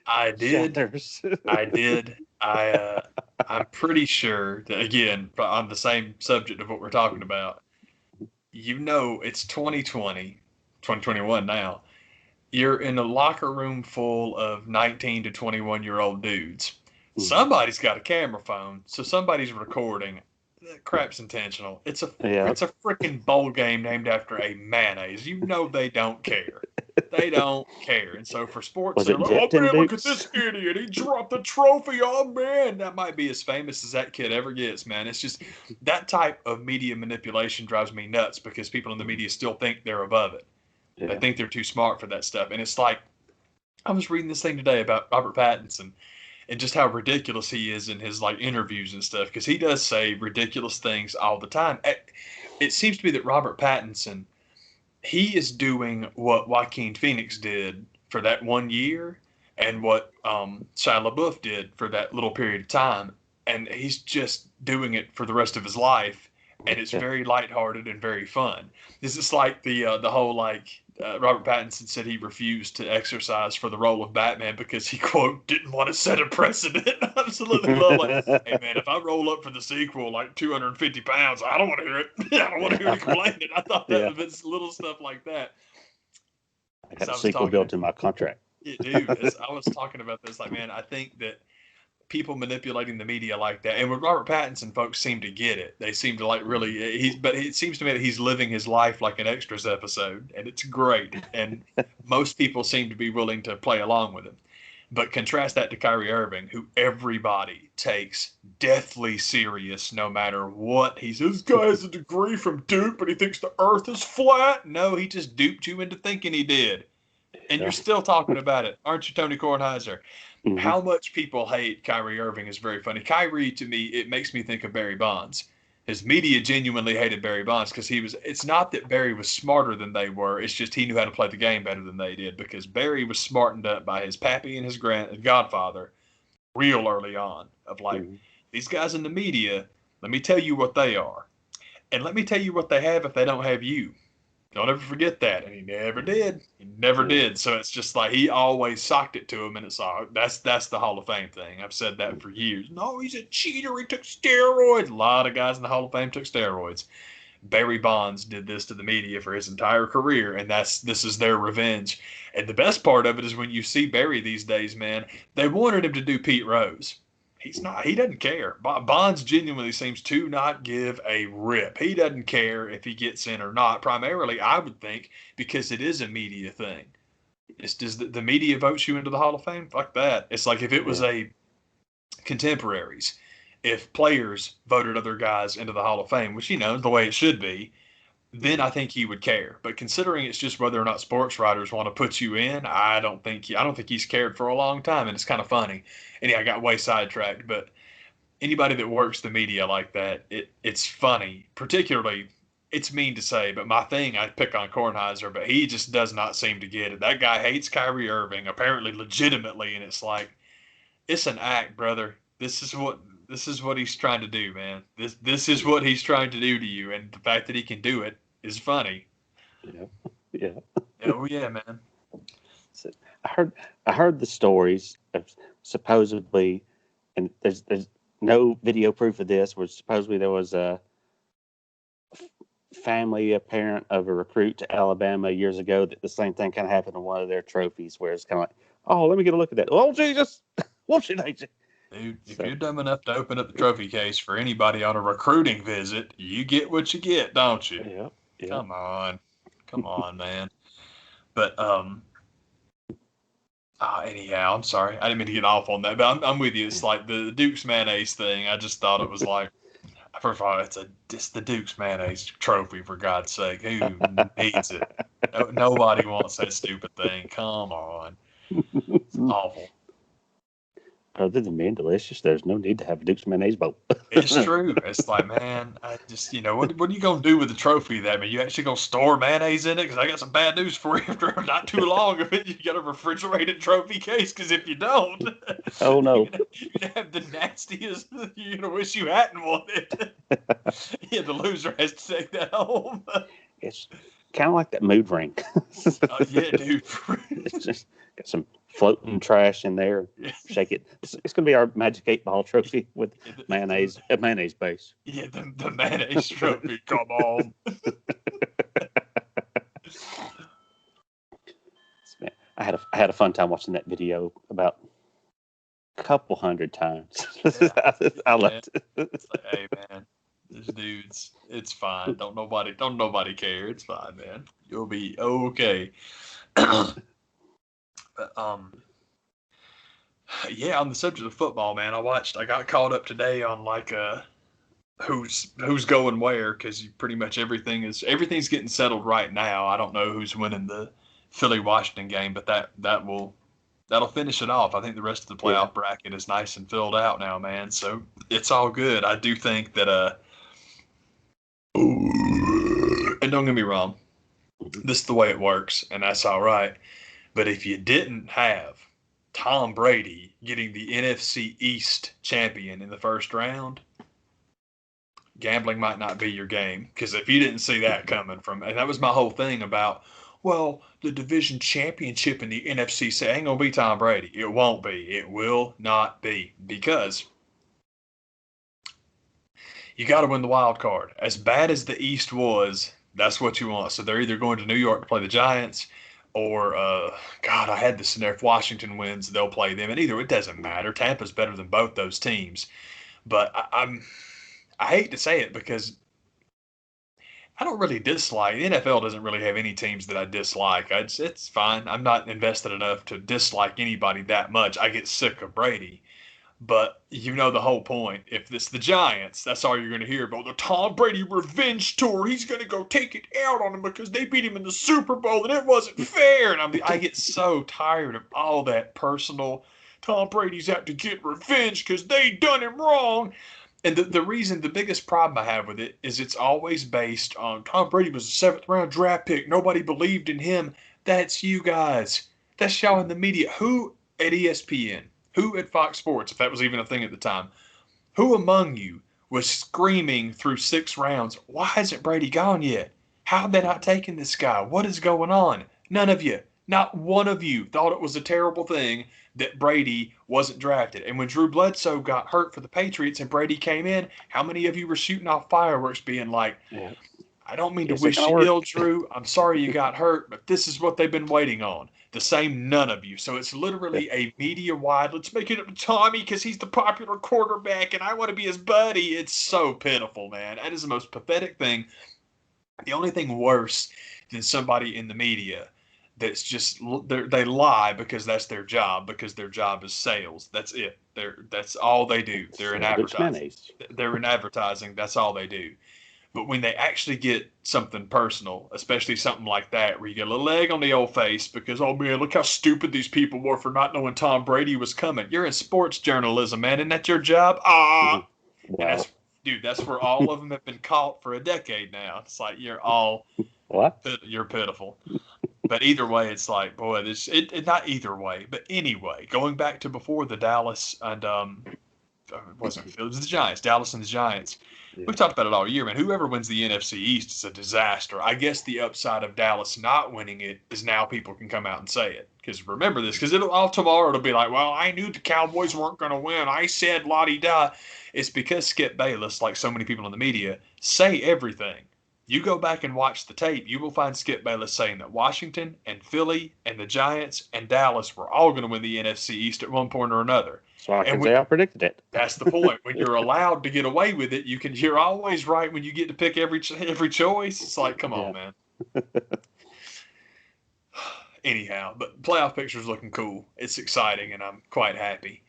I did. Shatters. I did. I'm pretty sure that, again, on the same subject of what we're talking about, it's 2021 now. You're in a locker room full of 19 to 21-year-old dudes. Somebody's got a camera phone, so somebody's recording. That crap's intentional. It's a freaking bowl game named after a mayonnaise. They don't care. They don't care. And so for sports, they're like, oh man, look at this idiot. He dropped the trophy. Oh man, that might be as famous as that kid ever gets, man. It's just that type of media manipulation drives me nuts, because people in the media still think they're above it. Yeah. They think they're too smart for that stuff. And it's like, I was reading this thing today about Robert Pattinson and just how ridiculous he is in his interviews and stuff, because he does say ridiculous things all the time. It seems to me that Robert Pattinson, he is doing what Joaquin Phoenix did for that 1 year and what Shia LaBeouf did for that little period of time. And he's just doing it for the rest of his life. And it's very lighthearted and very fun. This is like the whole Robert Pattinson said he refused to exercise for the role of Batman because he, quote, didn't want to set a precedent. I absolutely love hey man, if I roll up for the sequel 250 pounds, I don't want to hear it. I don't want to hear you complaining. I thought that was little stuff like that. I got a sequel built in my contract. Yeah, dude, I was talking about this, man, I think that people manipulating the media like that, and with Robert Pattinson, folks seem to get it. They seem to but it seems to me that he's living his life like an Extras episode, and it's great. And most people seem to be willing to play along with him. But contrast that to Kyrie Irving, who everybody takes deathly serious no matter what. He says, this guy has a degree from Duke, but he thinks the earth is flat. No, he just duped you into thinking he did. And you're still talking about it. Aren't you, Tony Kornheiser? Mm-hmm. How much people hate Kyrie Irving is very funny. Kyrie, to me, it makes me think of Barry Bonds. His media genuinely hated Barry Bonds because it's not that Barry was smarter than they were. It's just he knew how to play the game better than they did, because Barry was smartened up by his pappy and his godfather real early on of these guys in the media, let me tell you what they are. And let me tell you what they have if they don't have you. Don't ever forget that. And he never did. He never did. So it's just like he always socked it to him, and it's like that's the Hall of Fame thing. I've said that for years. No, he's a cheater. He took steroids. A lot of guys in the Hall of Fame took steroids. Barry Bonds did this to the media for his entire career, and this is their revenge. And the best part of it is when you see Barry these days, man, they wanted him to do Pete Rose. He's not. He doesn't care. Bonds genuinely seems to not give a rip. He doesn't care if he gets in or not. Primarily, I would think, because it is a media thing. It's does the media votes you into the Hall of Fame? Fuck that. It's like if it was a contemporaries, if players voted other guys into the Hall of Fame, which is the way it should be, then I think he would care. But considering it's just whether or not sports writers want to put you in, I don't think he's cared for a long time, and it's kind of funny. And I got way sidetracked, but anybody that works the media like that, it's funny. Particularly, it's mean to say, but my thing, I pick on Kornheiser, but he just does not seem to get it. That guy hates Kyrie Irving, apparently legitimately, and it's like, it's an act, brother. This is what he's trying to do, man. This is what he's trying to do to you, and the fact that he can do it is funny. Yeah. Oh yeah, man. So I heard the stories of supposedly, and there's no video proof of this, where supposedly there was a a parent of a recruit to Alabama years ago that the same thing kind of happened on one of their trophies, where it's kind of like, oh, let me get a look at that. Oh Jesus, won't you, Dude, if you're dumb enough to open up the trophy case for anybody on a recruiting visit, you get what you get, don't you? Yeah. Come on, man. But anyhow, I'm sorry, I didn't mean to get off on that, but I'm with you. It's like the Duke's mayonnaise thing. I just thought it was like, first of all, it's the Duke's mayonnaise trophy, for God's sake. Who needs it? Nobody wants that stupid thing. Come on, it's awful. Other than being delicious, there's no need to have a Duke's mayonnaise bowl. It's true. It's like, man, I just, what are you going to do with the trophy that, man? You actually going to store mayonnaise in it? Because I got some bad news for you. After not too long of it, you got a refrigerated trophy case. Because if you don't, oh no, you're gonna have the nastiest. You're going to wish you hadn't won it. Yeah, the loser has to take that home. It's kind of like that mood ring. Yeah, dude. It's just got some floating trash in there. Shake it. It's going to be our Magic 8-ball trophy with mayonnaise, a mayonnaise base. Yeah, the mayonnaise trophy. Come on. I had a fun time watching that video about a couple hundred times. I loved it. It's like, hey man, this dude's, it's fine. Don't nobody care. It's fine, man. You'll be okay. But, yeah, on the subject of football, man, I got caught up today on like who's going where, because pretty much everything's getting settled right now. I don't know who's winning the Philly Washington game, but that'll finish it off. I think the rest of the playoff bracket is nice and filled out now, man. So it's all good. I do think that and don't get me wrong, this is the way it works, and that's all right. But if you didn't have Tom Brady getting the NFC East champion in the first round, gambling might not be your game. Because if you didn't see that coming from, and that was my whole thing about, well, the division championship in the NFC ain't going to be Tom Brady. It won't be. It will not be. Because you got to win the wild card. As bad as the East was, that's what you want. So they're either going to New York to play the Giants, or, God, I had this in there. If Washington wins, they'll play them. And either, it doesn't matter. Tampa's better than both those teams. But I hate to say it, because I don't really dislike. The NFL doesn't really have any teams that I dislike. It's fine. I'm not invested enough to dislike anybody that much. I get sick of Brady. But you know the whole point. If it's the Giants, that's all you're going to hear about. The Tom Brady revenge tour. He's going to go take it out on him because they beat him in the Super Bowl and it wasn't fair. And I get so tired of all that personal. Tom Brady's out to get revenge because they done him wrong. And the reason, the biggest problem I have with it is it's always based on Tom Brady was a 7th round draft pick. Nobody believed in him. That's you guys. That's y'all in the media. Who at ESPN? Who at Fox Sports, if that was even a thing at the time? Who among you was screaming through 6 rounds, why isn't Brady gone yet? How have they not taken this guy? What is going on? None of you, not one of you, thought it was a terrible thing that Brady wasn't drafted. And when Drew Bledsoe got hurt for the Patriots and Brady came in, how many of you were shooting off fireworks being like, Yeah. I don't mean to Is it wish gonna you work? ill, Drew. I'm sorry you got hurt, but this is what they've been waiting on. The same none of you. So it's literally a media-wide, let's make it up to Tommy because he's the popular quarterback and I want to be his buddy. It's so pitiful, man. That is the most pathetic thing. The only thing worse than somebody in the media that's just they lie because that's their job, because their job is sales. That's it. That's all they do. They're in Sandwich advertising. mayonnaise. They're in advertising. That's all they do. But when they actually get something personal, especially something like that, where you get a little egg on the old face because, oh man, look how stupid these people were for not knowing Tom Brady was coming. You're in sports journalism, man. Isn't that your job? Mhm. And Wow. that's where all of them have been caught for a decade now. It's like What? you're pitiful. But either way, it's like, boy, not either way, but anyway, going back to before the Dallas and it wasn't Philly, it was the Giants, Dallas and the Giants. Yeah. We've talked about it all year, man. Whoever wins the NFC East is a disaster. I guess the upside of Dallas not winning it is now people can come out and say it. Because remember this, because tomorrow it'll be like, well, I knew the Cowboys weren't going to win. I said la-di-da. It's because Skip Bayless, like so many people in the media, say everything. You go back and watch the tape, you will find Skip Bayless saying that Washington and Philly and the Giants and Dallas were all going to win the NFC East at one point or another. So I can And say I predicted it. that's the point. When you're allowed to get away with it, you're always right when you get to pick every choice. It's like, come on, man. Anyhow, but playoff picture's looking cool. It's exciting, and I'm quite happy.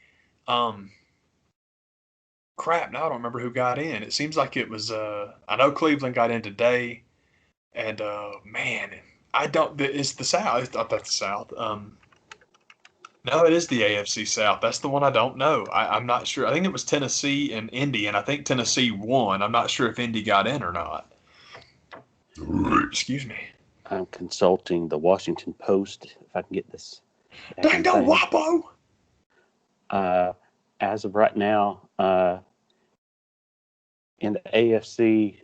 Crap, now I don't remember who got in. It seems like it was I know Cleveland got in today, and man, I don't. It's the South. I thought that's the South. No, it is the AFC South. That's the one I don't know. I'm not sure. I think it was Tennessee and Indy, and I think Tennessee won. I'm not sure if Indy got in or not. Excuse me. I'm consulting the Washington Post if I can get this. Dang no Wapo! As of right now, in the AFC,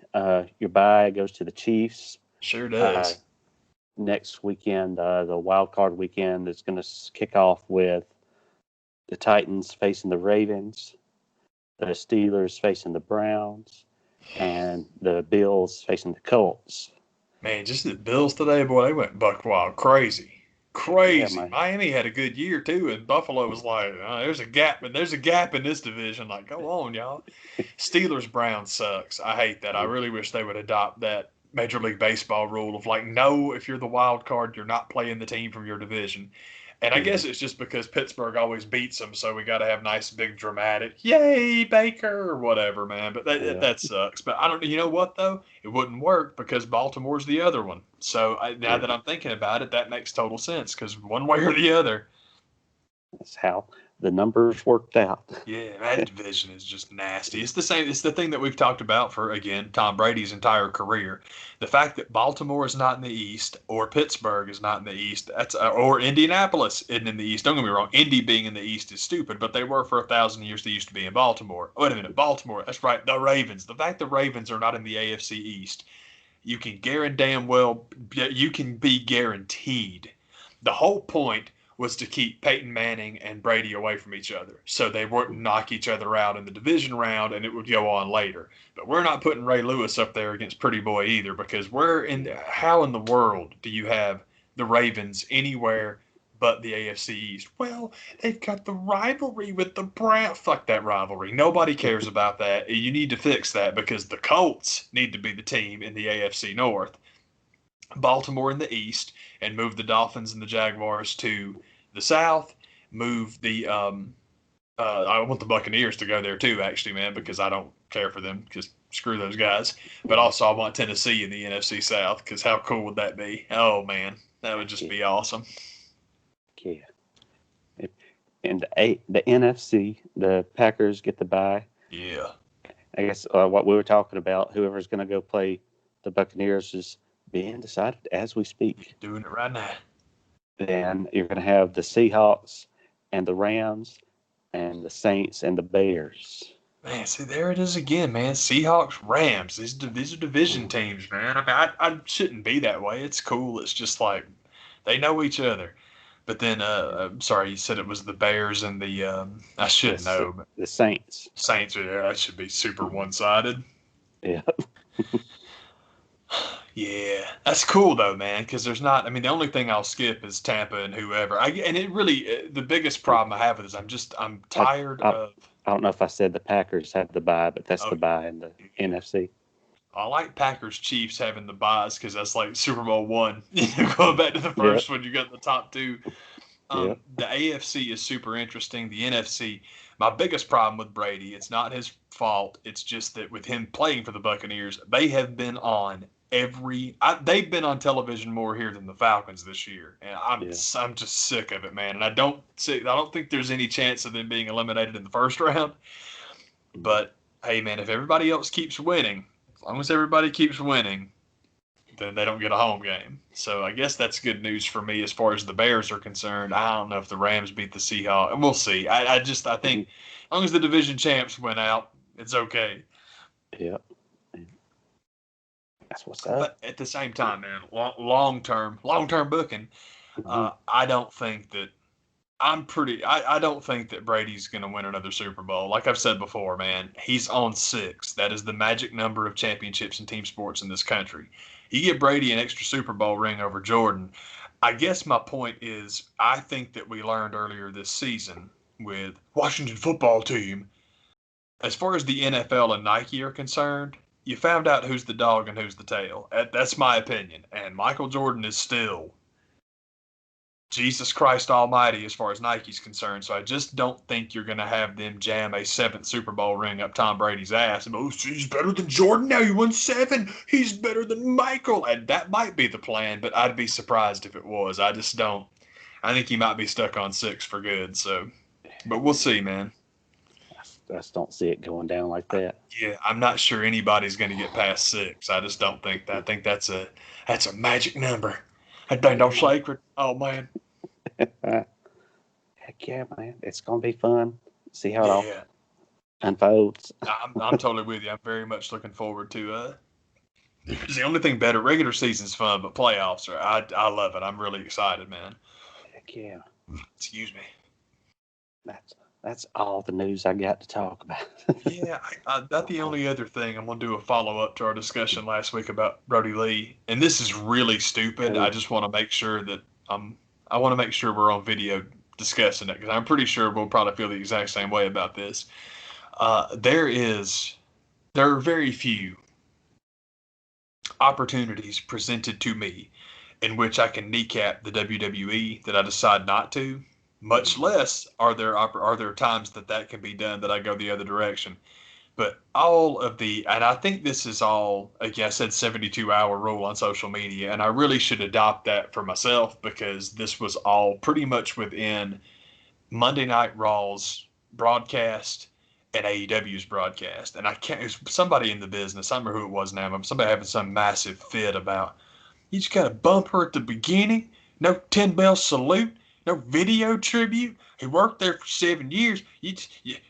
your bye goes to the Chiefs. Sure does. Next weekend, the wild card weekend, is going to kick off with the Titans facing the Ravens, the Steelers facing the Browns, and the Bills facing the Colts. Man, just the Bills today, boy, they went buck wild, crazy. Yeah, Miami had a good year too, and Buffalo was like, "There's a gap, and there's a gap in this division." Like, go on, y'all. Steelers Browns sucks. I hate that. I really wish they would adopt that Major League Baseball rule of like, no, if you're the wild card, you're not playing the team from your division. And I guess it's just because Pittsburgh always beats them, so we got to have nice, big, dramatic, yay, Baker, or whatever, man. But that sucks. But I don't. You know what though? It wouldn't work because Baltimore's the other one. So now that I'm thinking about it, that makes total sense because one way or the other. That's how the numbers worked out. Yeah, that division is just nasty. It's the same. It's the thing that we've talked about for, again, Tom Brady's entire career. The fact that Baltimore is not in the East, or Pittsburgh is not in the East, or Indianapolis isn't in the East. Don't get me wrong. Indy being in the East is stupid, but they were for 1,000 years. They used to be in Baltimore. Wait a minute, Baltimore. That's right, the Ravens. The fact the Ravens are not in the AFC East, you can be guaranteed. The whole point was to keep Peyton Manning and Brady away from each other so they wouldn't knock each other out in the division round and it would go on later. But we're not putting Ray Lewis up there against Pretty Boy either because how in the world do you have the Ravens anywhere but the AFC East? Well, they've got the rivalry with the Browns. Fuck that rivalry. Nobody cares about that. You need to fix that because the Colts need to be the team in the AFC North. Baltimore in the East, and move the Dolphins and the Jaguars to the South. Move the I want the Buccaneers to go there too, actually, man, because I don't care for them. Because screw those guys. But also, I want Tennessee in the NFC South because how cool would that be? Oh man, that would just be awesome. Yeah. And the NFC, the Packers get the bye. Yeah. I guess what we were talking about, whoever's going to go play the Buccaneers is being decided as we speak. Doing it right now. Then you're going to have the Seahawks and the Rams and the Saints and the Bears. Man, see, there it is again, man. Seahawks, Rams. These are division teams, man. I mean, I shouldn't be that way. It's cool. It's just like they know each other. But then, I'm sorry, you said it was the Bears and the I should know, but The Saints. Saints are there. That should be super one-sided. Yeah. Yeah, that's cool though, man. Because there's not. I mean, the only thing I'll skip is Tampa and whoever. And it really the biggest problem I have with this, I'm tired of. I don't know if I said the Packers had the bye, but that's the bye in the NFC. I like Packers Chiefs having the buys because that's like Super Bowl one. Going back to the first one, you got the top two. The AFC is super interesting. The NFC, my biggest problem with Brady, it's not his fault. It's just that with him playing for the Buccaneers, they have been on they've been on television more here than the Falcons this year, and I'm just sick of it, man. And I don't think there's any chance of them being eliminated in the first round. But hey, man, if everybody else keeps winning, as long as everybody keeps winning, then they don't get a home game. So I guess that's good news for me as far as the Bears are concerned. I don't know if the Rams beat the Seahawks, and we'll see. I think as long as the division champs went out, it's okay. Yeah. That's what's up. But at the same time, man, long term booking, I don't think that I don't think that Brady's going to win another Super Bowl. Like I've said before, man, he's on 6. That is the magic number of championships in team sports in this country. You get Brady an extra Super Bowl ring over Jordan. I guess my point is I think that we learned earlier this season with Washington football team, as far as the NFL and Nike are concerned, you found out who's the dog and who's the tail. That's my opinion. And Michael Jordan is still Jesus Christ Almighty as far as Nike's concerned. So I just don't think you're going to have them jam a 7th Super Bowl ring up Tom Brady's ass. And, he's better than Jordan now. He won 7. He's better than Michael. And that might be the plan, but I'd be surprised if it was. I just don't. I think he might be stuck on 6 for good. So, but we'll see, man. I just don't see it going down like that. Yeah, I'm not sure anybody's going to get past 6. I just don't think that. I think that's a magic number. That thing don't sacred. Oh, man. Heck yeah, man. It's going to be fun. See how it all unfolds. I'm totally with you. I'm very much looking forward to the only thing better. Regular season's fun, but playoffs are. I love it. I'm really excited, man. Heck yeah. Excuse me. That's all the news I got to talk about. Yeah, that's the only other thing. I'm going to do a follow-up to our discussion last week about Brodie Lee. And this is really stupid. I just want to make sure that I want to make sure we're on video discussing it because I'm pretty sure we'll probably feel the exact same way about this. There are very few opportunities presented to me in which I can kneecap the WWE that I decide not to. Much less are there times that can be done that I go the other direction. But all of and I think this is all, again, I said 72-hour rule on social media, and I really should adopt that for myself because this was all pretty much within Monday Night Raw's broadcast and AEW's broadcast. And it was somebody in the business, I don't remember who it was now, but somebody having some massive fit about, you just got a bumper at the beginning, no 10-bell salute, no video tribute. He worked there for 7 years.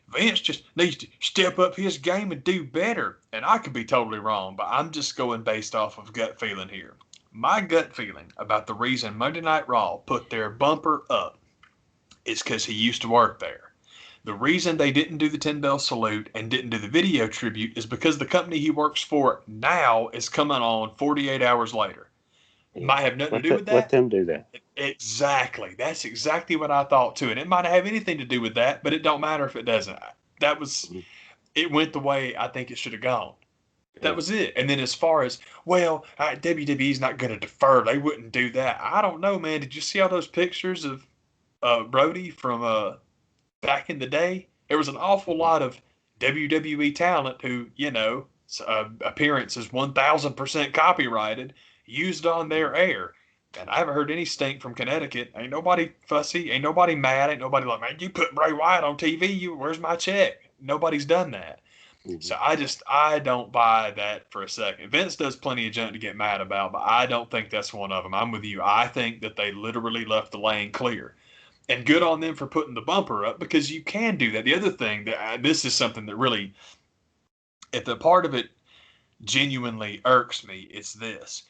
Vince just needs to step up his game and do better. And I could be totally wrong, but I'm just going based off of gut feeling here. My gut feeling about the reason Monday Night Raw put their bumper up is because he used to work there. The reason they didn't do the 10-bell salute and didn't do the video tribute is because the company he works for now is coming on 48 hours later. Might have nothing to do with that. Let them do that. Exactly. That's exactly what I thought too. And it might not have anything to do with that, but it don't matter if it doesn't. It went the way I think it should have gone. That was it. And then as far as, WWE's not going to defer. They wouldn't do that. I don't know, man. Did you see all those pictures of Brodie from back in the day? There was an awful lot of WWE talent who, appearance is 1,000% copyrighted, used on their air. And I haven't heard any stink from Connecticut. Ain't nobody fussy. Ain't nobody mad. Ain't nobody like, man, you put Bray Wyatt on TV. Where's my check? Nobody's done that. Mm-hmm. So I don't buy that for a second. Vince does plenty of junk to get mad about, but I don't think that's one of them. I'm with you. I think that they literally left the lane clear. And good on them for putting the bumper up, because you can do that. The other thing that this is something that really, if the part of it genuinely irks me, it's this.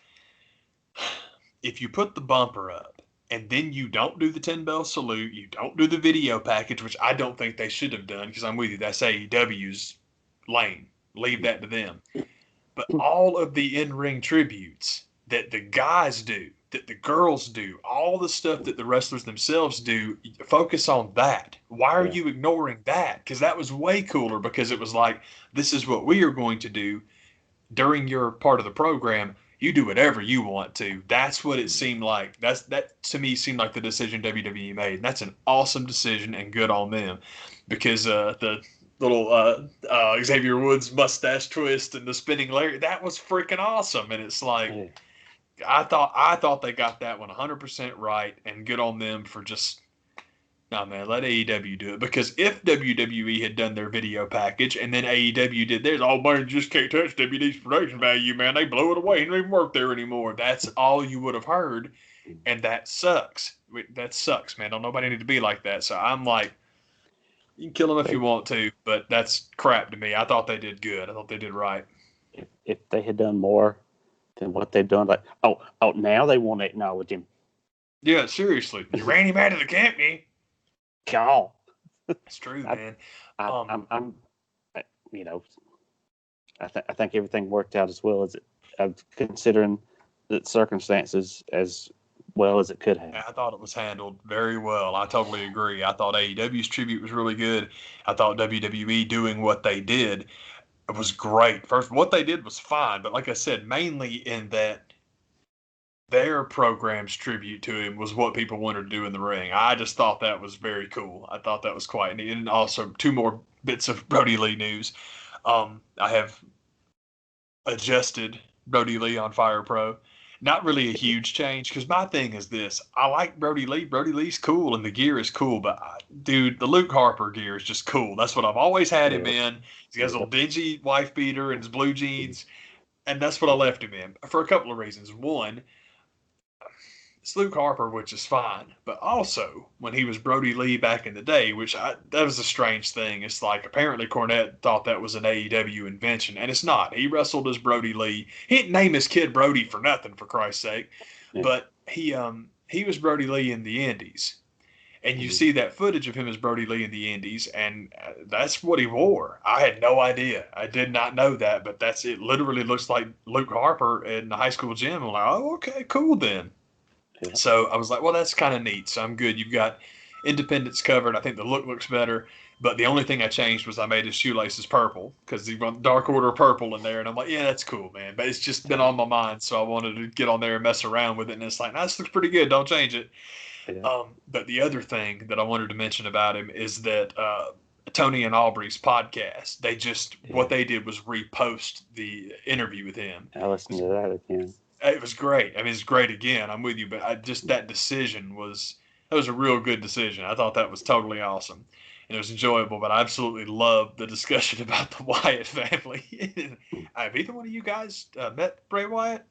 If you put the bumper up and then you don't do the 10 bell salute, you don't do the video package, which I don't think they should have done, because I'm with you, that's AEW's lane. Leave that to them. But all of the in-ring tributes that the guys do, that the girls do, all the stuff that the wrestlers themselves do, focus on that. Why are you ignoring that? Because that was way cooler, because it was like, this is what we are going to do during your part of the program. You do whatever you want to. That's what it seemed like. That to me seemed like the decision WWE made. And that's an awesome decision, and good on them, because the little Xavier Woods mustache twist and the spinning Larry, that was freaking awesome. And it's like, I thought they got that one 100% right, and good on them for just, no, man, let AEW do it. Because if WWE had done their video package and then AEW did theirs, oh man, you just can't touch WWE's production value, man. They blow it away. He don't even work there anymore. That's all you would have heard, and that sucks. That sucks, man. Don't nobody need to be like that. So I'm like, you can kill them if you want to, but that's crap to me. I thought they did good. I thought they did right. If they had done more than what they've done, like, oh, now they want to acknowledge him. Yeah, seriously. You ran him out of the company. God. That's true, man. I'm you know, I think everything worked out as well as it, considering the circumstances, as well as it could have. I thought it was handled very well. I totally agree. I thought AEW's tribute was really good. I thought WWE doing what they did, it was great. First, what they did was fine, but like I said, mainly in that their program's tribute to him was what people wanted to do in the ring. I just thought that was very cool. I thought that was quite neat. And also, 2 more bits of Brodie Lee news. I have adjusted Brodie Lee on Fire Pro. Not really a huge change, because my thing is this. I like Brodie Lee. Brodie Lee's cool, and the gear is cool. But, dude, the Luke Harper gear is just cool. That's what I've always had him in. He has a little dingy wife beater and his blue jeans, and that's what I left him in for a couple of reasons. One, it's Luke Harper, which is fine. But also, when he was Brodie Lee back in the day, that was a strange thing. It's like, apparently Cornette thought that was an AEW invention, and it's not. He wrestled as Brodie Lee. He didn't name his kid Brodie for nothing, for Christ's sake. Yeah. But he was Brodie Lee in the Indies. And you see that footage of him as Brodie Lee in the Indies, and that's what he wore. I had no idea. I did not know that, but it literally looks like Luke Harper in the high school gym. I'm like, oh, okay, cool then. Yeah. So I was like, well, that's kind of neat. So I'm good. You've got independence covered. I think the look looks better. But the only thing I changed was I made his shoelaces purple, because you've got Dark Order purple in there. And I'm like, yeah, that's cool, man. But it's just been on my mind. So I wanted to get on there and mess around with it. And it's like, this looks pretty good. Don't change it. Yeah. But the other thing that I wanted to mention about him is that Tony and Aubrey's podcast, what they did was repost the interview with him. I listened to that again. It was great. I mean, it's great again. I'm with you, but that decision was a real good decision. I thought that was totally awesome, and it was enjoyable. But I absolutely loved the discussion about the Wyatt family. Have either one of you guys met Bray Wyatt?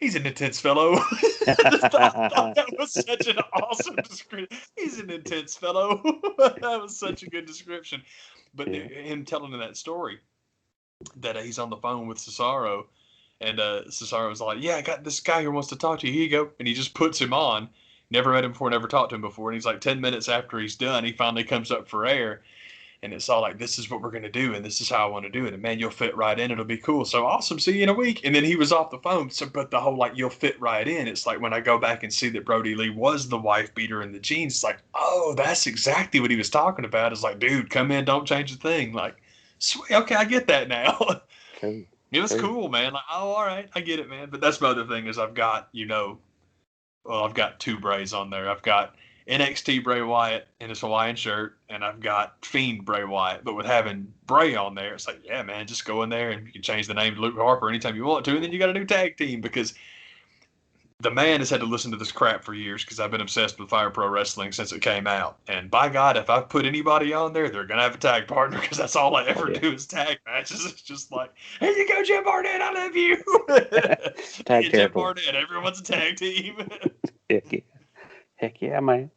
He's an intense fellow. I thought that was such an awesome description. He's an intense fellow. That was such a good description. But him telling that story, that he's on the phone with Cesaro. And Cesaro was like, yeah, I got this guy who wants to talk to you. Here you go. And he just puts him on. Never met him before, never talked to him before. And he's like 10 minutes after he's done, he finally comes up for air. And it's all like, this is what we're going to do. And this is how I want to do it. And, man, you'll fit right in. It'll be cool. So, awesome. See you in a week. And then he was off the phone. So, but the whole, like, you'll fit right in. It's like when I go back and see that Brodie Lee was the wife beater in the jeans, it's like, oh, that's exactly what he was talking about. It's like, dude, come in. Don't change a thing. Like, sweet. Okay, I get that now. Okay. It was cool, man. Like, oh, all right, I get it, man. But that's my other thing is I've got, I've got 2 Brays on there. I've got NXT Bray Wyatt in his Hawaiian shirt, and I've got Fiend Bray Wyatt. But with having Bray on there, it's like, yeah, man, just go in there and you can change the name to Luke Harper anytime you want to, and then you got a new tag team, because the man has had to listen to this crap for years, because I've been obsessed with Fire Pro Wrestling since it came out. And by God, if I put anybody on there, they're going to have a tag partner, because that's all I ever do is tag matches. It's just like, here you go, Jim Barnett, I love you. Tag Jim Barnett, everyone's a tag team. Heck yeah, man.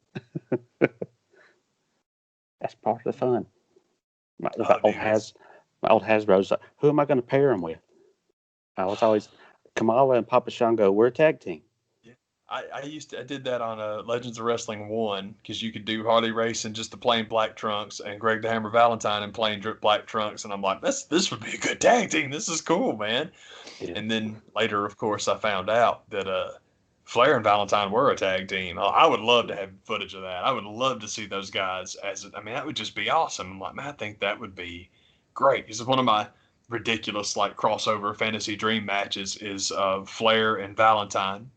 That's part of the fun. My Oh, old dude, it's- Hasbro's like, who am I going to pair them with? I was always Kamala and Papa Shango. We're a tag team. I did that on Legends of Wrestling 1 because you could do Harley Race in just the plain black trunks and Greg the Hammer Valentine in plain black trunks, and I'm like, this would be a good tag team. This is cool, man. Yeah. And then later, of course, I found out that Flair and Valentine were a tag team. I would love to have footage of that. I would love to see those guys that would just be awesome. I'm like, man, I think that would be great. This is one of my ridiculous like crossover fantasy dream matches is Flair and Valentine.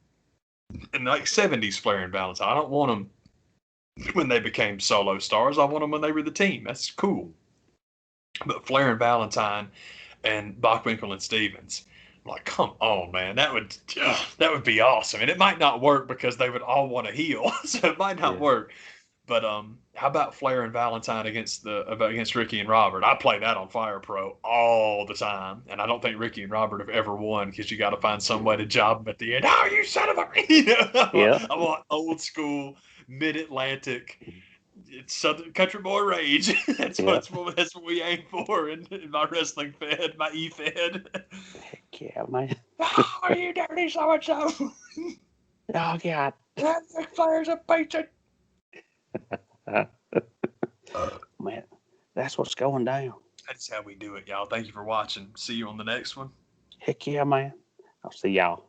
And like 70s Flair and Valentine. I don't want them when they became solo stars. I want them when they were the team. That's cool. But Flair and Valentine and Bockwinkel and Stevens, I'm like, come on, man, that would be awesome. And it might not work because they would all want to heel, so it might not work. But how about Flair and Valentine against Ricky and Robert? I play that on Fire Pro all the time, and I don't think Ricky and Robert have ever won because you got to find some way to job them at the end. Oh, you son of a! I want old school Mid Atlantic. It's Southern Country Boy Rage. That's what we aim for in my wrestling fed, my E-fed. Heck yeah, man. Oh, you dirty so-and-so. Oh, God. Ric Flair's a pizza. Man, that's what's going down. That's how we do it, y'all. Thank you for watching. See you on the next one. Heck yeah, man. I'll see y'all.